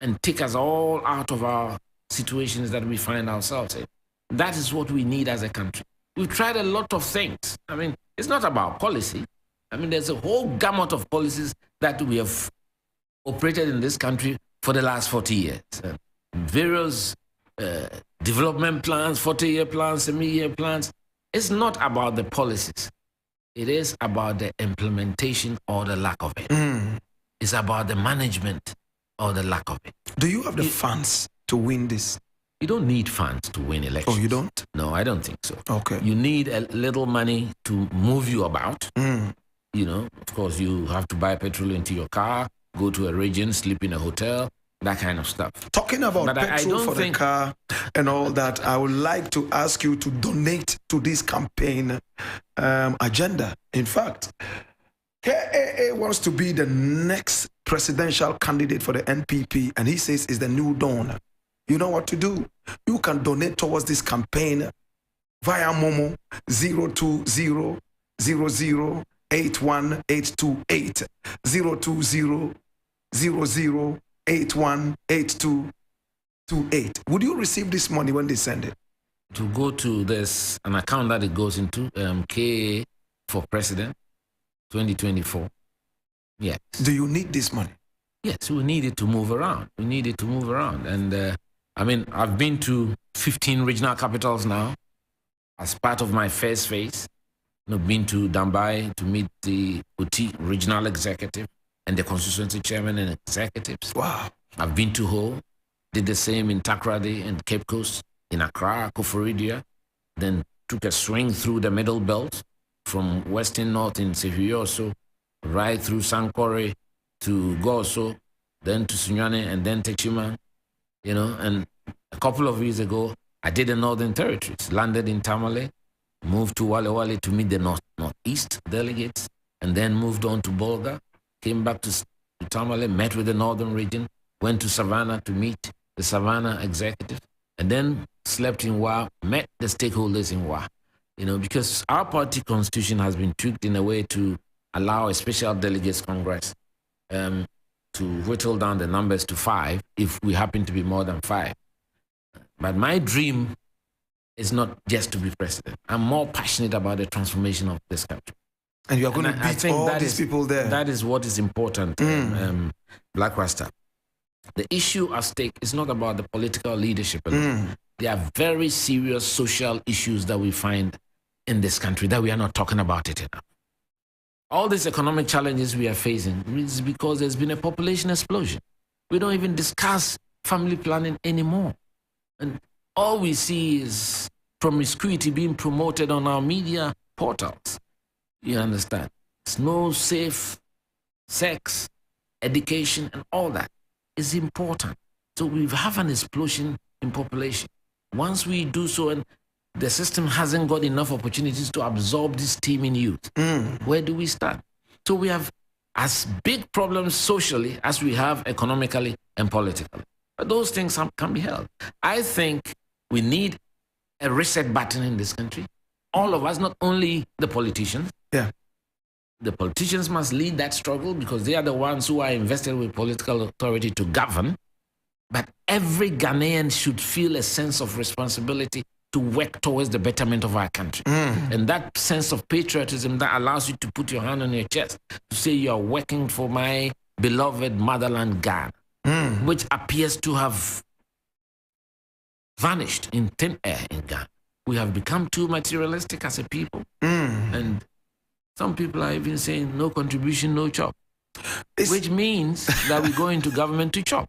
Speaker 2: and take us all out of our situations that we find ourselves in. That is what we need as a country. We've tried a lot of things. I mean, it's not about policy. I mean, there's a whole gamut of policies that we have operated in this country for the last 40 years. Various development plans, 40-year plans, 70-year plans. It's not about the policies. It is about the implementation or the lack of it. It's about the management or the lack of it.
Speaker 1: Do you have the funds to win this?
Speaker 2: You don't need funds to win elections.
Speaker 1: Oh, you don't?
Speaker 2: No, I don't think so.
Speaker 1: Okay.
Speaker 2: You need a little money to move you about. You know, of course, you have to buy petrol into your car, go to a region, sleep in a hotel, that kind of stuff.
Speaker 1: Talking about
Speaker 2: But
Speaker 1: petrol for the car and all that, I would like to ask you to donate to this campaign agenda. In fact, KAA wants to be the next presidential candidate for the NPP, and he says it's the new dawn. You know what to do? You can donate towards this campaign via Momo 02000818228 02000818228. 28. Would you receive this money when they send it?
Speaker 2: To go to an account that it goes into, K for President, 2024. Yes.
Speaker 1: Do you need this money?
Speaker 2: Yes, we need it to move around. We need it to move around. And I've been to 15 regional capitals now as part of my first phase. I've been to Dambai to meet the Uti regional executive and the constituency chairman and executives.
Speaker 1: Wow.
Speaker 2: I've been to Ho, did the same in Takoradi and Cape Coast, in Accra, Koforidua, then took a swing through the Middle Belt from Western North in Sefioso, right through Sankore to Goso, then to Sunyane, and then Techima, and a couple of years ago, I did the Northern Territories, landed in Tamale, moved to Wale Wale to meet the Northeast delegates, and then moved on to Bolga, came back to Tamale, met with the Northern region, went to Savannah to meet the Savannah executive, and then slept in Wa, met the stakeholders in Wa, because our party constitution has been tweaked in a way to allow a special delegates congress to whittle down the numbers to 5 if we happen to be more than 5. But my dream is not just to be president. I'm more passionate about the transformation of this country.
Speaker 1: And you're going to beat all these people there.
Speaker 2: That is what is important, Black Rasta. The issue at stake is not about the political leadership alone. There are very serious social issues that we find in this country that we are not talking about it enough. All these economic challenges we are facing is because there's been a population explosion. We don't even discuss family planning anymore. And all we see is promiscuity being promoted on our media portals. You understand? It's no safe sex, education, and all that is important. So we have an explosion in population. Once we do so, and the system hasn't got enough opportunities to absorb this teeming youth, where do we start? So we have as big problems socially as we have economically and politically. But those things can be held. I think we need a reset button in this country. All of us, not only the politicians.
Speaker 1: Yeah.
Speaker 2: The politicians must lead that struggle because they are the ones who are invested with political authority to govern. But every Ghanaian should feel a sense of responsibility to work towards the betterment of our country. And that sense of patriotism that allows you to put your hand on your chest to say you are working for my beloved motherland Ghana, which appears to have vanished in thin air in Ghana. We have become too materialistic as a people. And some people are even saying no contribution, no chop, which means that we go into government to chop.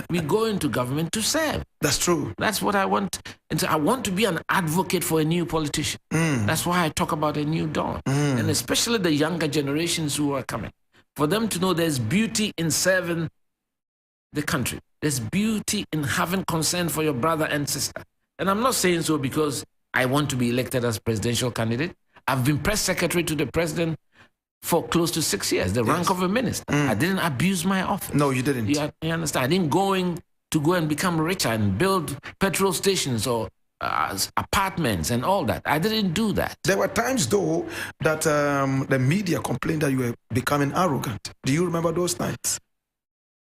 Speaker 2: We go into government to serve.
Speaker 1: That's true.
Speaker 2: That's what I want. And so I want to be an advocate for a new politician. That's why I talk about a new dawn. And especially the younger generations who are coming. For them to know there's beauty in serving the country. There's beauty in having concern for your brother and sister. And I'm not saying so because I want to be elected as presidential candidate. I've been press secretary to the president for close to 6 years, the rank of a minister. I didn't abuse my office.
Speaker 1: No, you didn't.
Speaker 2: You understand? I didn't go and become richer and build petrol stations or apartments and all that. I didn't do that.
Speaker 1: There were times, though, that the media complained that you were becoming arrogant. Do you remember those times?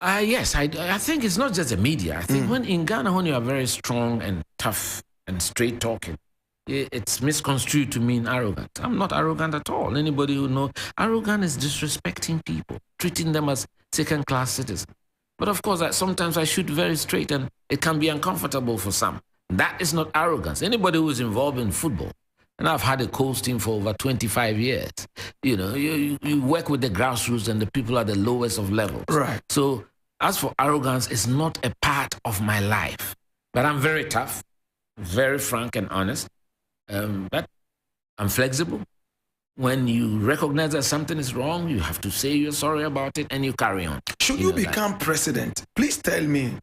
Speaker 2: Yes, I think it's not just the media. I think when in Ghana, when you are very strong and tough and straight talking, it's misconstrued to mean arrogant. I'm not arrogant at all. Anybody who knows, arrogant is disrespecting people, treating them as second-class citizens. But of course, sometimes I shoot very straight and it can be uncomfortable for some. That is not arrogance. Anybody who is involved in football, and I've had a coach team for over 25 years, you work with the grassroots and the people at the lowest of levels.
Speaker 1: Right.
Speaker 2: So as for arrogance, it's not a part of my life. But I'm very tough, very frank and honest. But I'm flexible. When you recognize that something is wrong, you have to say you're sorry about it and you carry on.
Speaker 1: Should you become president, please tell me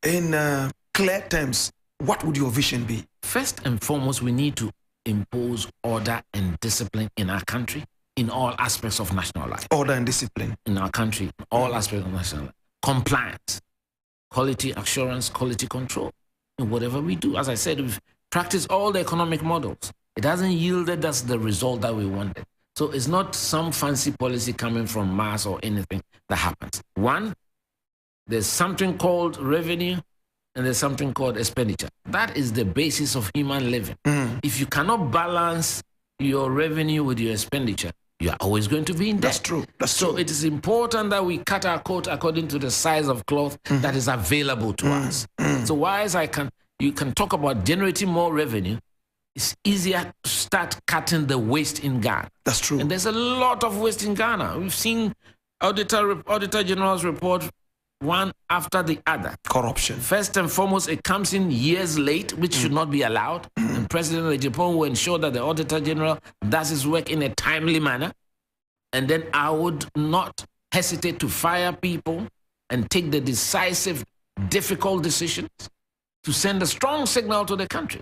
Speaker 1: in clear terms, what would your vision be?
Speaker 2: First and foremost, we need to impose order and discipline in our country, in all aspects of national life.
Speaker 1: Order and discipline.
Speaker 2: In our country, in all aspects of national life. Compliance, quality assurance, quality control in whatever we do. As I said, we've practiced all the economic models. It hasn't yielded us the result that we wanted. So it's not some fancy policy coming from Mars or anything that happens. One, there's something called revenue and there's something called expenditure. That is the basis of human living. If you cannot balance your revenue with your expenditure, you are always going to be in debt.
Speaker 1: That's true.
Speaker 2: So it is important that we cut our coat according to the size of cloth that is available to us. So whilst you can talk about generating more revenue, it's easier to start cutting the waste in Ghana.
Speaker 1: That's true.
Speaker 2: And there's a lot of waste in Ghana. We've seen Auditor General's report one after the other.
Speaker 1: Corruption.
Speaker 2: First and foremost, it comes in years late, which should not be allowed. And President Agyapong will ensure that the Auditor General does his work in a timely manner. And then I would not hesitate to fire people and take the decisive, difficult decisions to send a strong signal to the country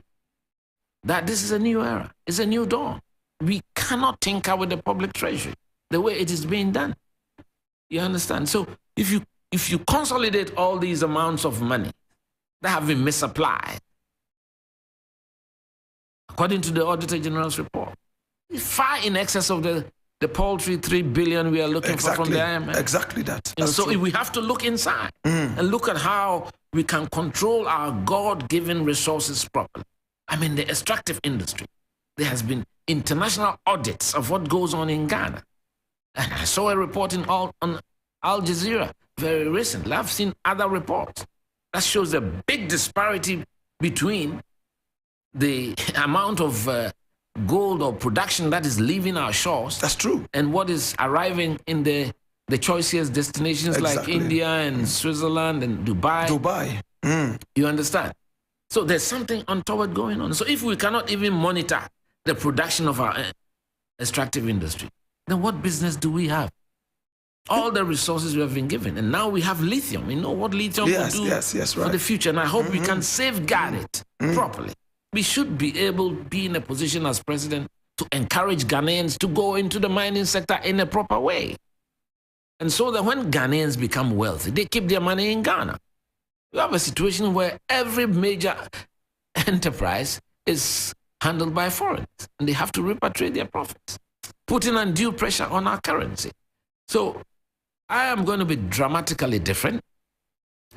Speaker 2: that this is a new era. It's a new dawn. We cannot tinker with the public treasury the way it is being done. You understand? So if you consolidate all these amounts of money that have been misapplied, according to the Auditor General's report, it's far in excess of the paltry 3 billion we are looking for from the IMF.
Speaker 1: Exactly that.
Speaker 2: So
Speaker 1: true.
Speaker 2: we have to look inside and look at how we can control our God-given resources properly. I mean, the extractive industry. There has been international audits of what goes on in Ghana. And I saw a report on Al Jazeera very recently. I've seen other reports that shows a big disparity between the amount of gold or production that is leaving our shores.
Speaker 1: That's true.
Speaker 2: And what is arriving in the choicest destinations like India and Switzerland and Dubai. You understand? So there's something untoward going on. So if we cannot even monitor the production of our extractive industry, then what business do we have? All the resources we have been given. And now we have lithium. You know what lithium will do for the future. And I hope we can safeguard it properly. We should be able to be in a position as president to encourage Ghanaians to go into the mining sector in a proper way. And so that when Ghanaians become wealthy, they keep their money in Ghana. We have a situation where every major enterprise is handled by foreigners, and they have to repatriate their profits, putting undue pressure on our currency. So I am going to be dramatically different.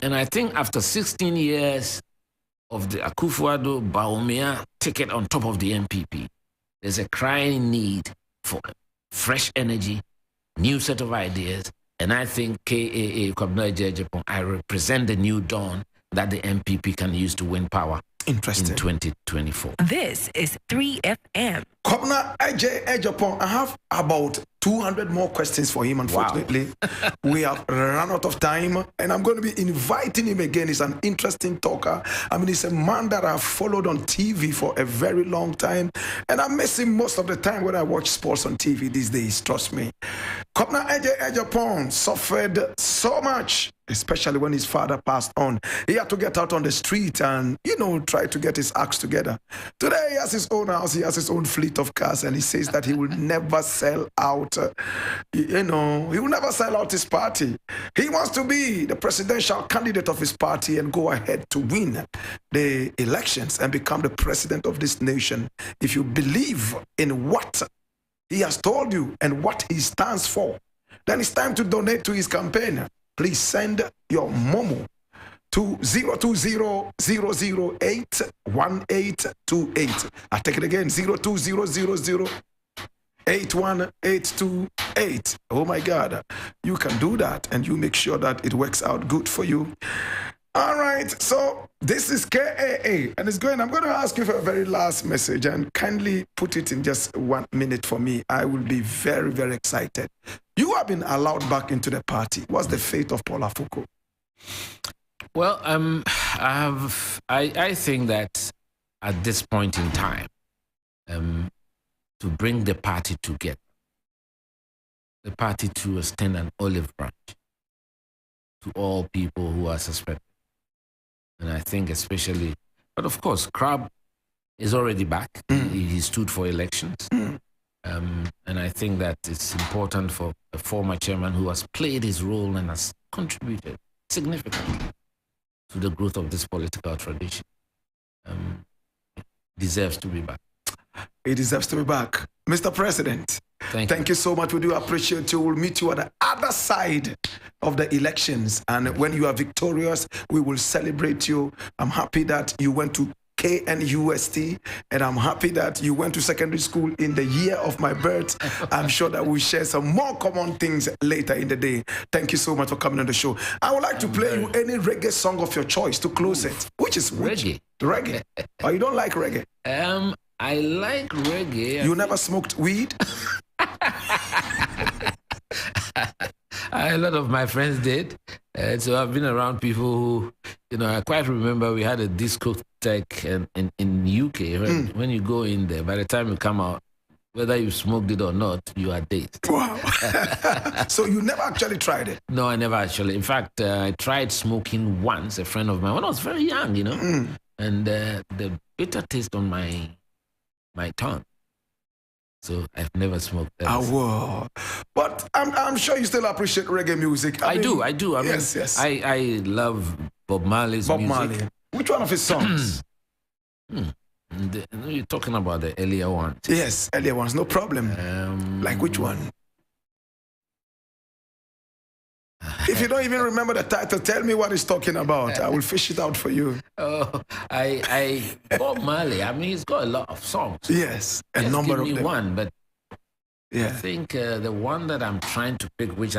Speaker 2: And I think after 16 years of the Akufo-Addo-Bawumia ticket on top of the NPP, there's a crying need for fresh energy, new set of ideas. And I think KAA, Kwabena Agyapong, I represent the new dawn that the NPP can use to win power in 2024.
Speaker 3: This is 3FM.
Speaker 1: Kwabena Agyapong, I have about 200 more questions for him, unfortunately. Wow. We have run out of time, and I'm going to be inviting him again. He's an interesting talker. I mean, he's a man that I've followed on TV for a very long time, and I miss him most of the time when I watch sports on TV these days, trust me. Kwabena Agyapong suffered so much, especially when his father passed on. He had to get out on the street and, try to get his acts together. Today, he has his own house, he has his own fleet of cars, and he says that he will never sell out. He will never sell out his party. He wants to be the presidential candidate of his party and go ahead to win the elections and become the president of this nation. If you believe in what he has told you and what he stands for, then it's time to donate to his campaign. Please send your Momo to 020081828. I take it again, 020008128. Oh my God, you can do that, and you make sure that it works out good for you. All right, so this is KAA, and I'm going to ask you for a very last message, and kindly put it in just 1 minute for me. I will be very, very excited. You have been allowed back into the party. What's the fate of Paul Afoko?
Speaker 2: Well, I think that at this point in time, to bring the party together, the party to extend an olive branch to all people who are suspected. And I think especially, but of course, Crab is already back. He stood for elections. And I think that it's important for a former chairman who has played his role and has contributed significantly to the growth of this political tradition. Deserves to be back.
Speaker 1: He deserves to be back. Mr. President,
Speaker 2: thank you
Speaker 1: so much. We do appreciate you. We'll meet you at the other side of the elections. And when you are victorious, we will celebrate you. I'm happy that you went to KNUST, and I'm happy that you went to secondary school in the year of my birth. I'm sure that we'll share some more common things later in the day. Thank you so much for coming on the show. I would like to play you any reggae song of your choice to close it. Which is
Speaker 2: Reggae.
Speaker 1: Reggae. Or you don't like reggae?
Speaker 2: I like reggae.
Speaker 1: You never smoked weed?
Speaker 2: A lot of my friends did. So I've been around people who, I quite remember we had a discotheque in UK. When you go in there, by the time you come out, whether you smoked it or not, you are dazed.
Speaker 1: Wow. So you never actually tried it?
Speaker 2: No, I never actually. In fact, I tried smoking once, a friend of mine, when I was very young, and the bitter taste on my tongue. So I've never smoked that.
Speaker 1: Wow. But I'm sure you still appreciate reggae music.
Speaker 2: I do. I mean,
Speaker 1: yes.
Speaker 2: I love Bob Marley's music.
Speaker 1: Marley. Which one of his songs?
Speaker 2: You're talking about the earlier ones.
Speaker 1: Yes, earlier ones, no problem. Like which one? If you don't even remember the title, tell me what he's talking about. I will fish it out for you.
Speaker 2: Oh, Bob Marley. I mean, he's got a lot of songs.
Speaker 1: Yes, a number of them.
Speaker 2: One, but
Speaker 1: yeah.
Speaker 2: I think the one that I'm trying to pick, which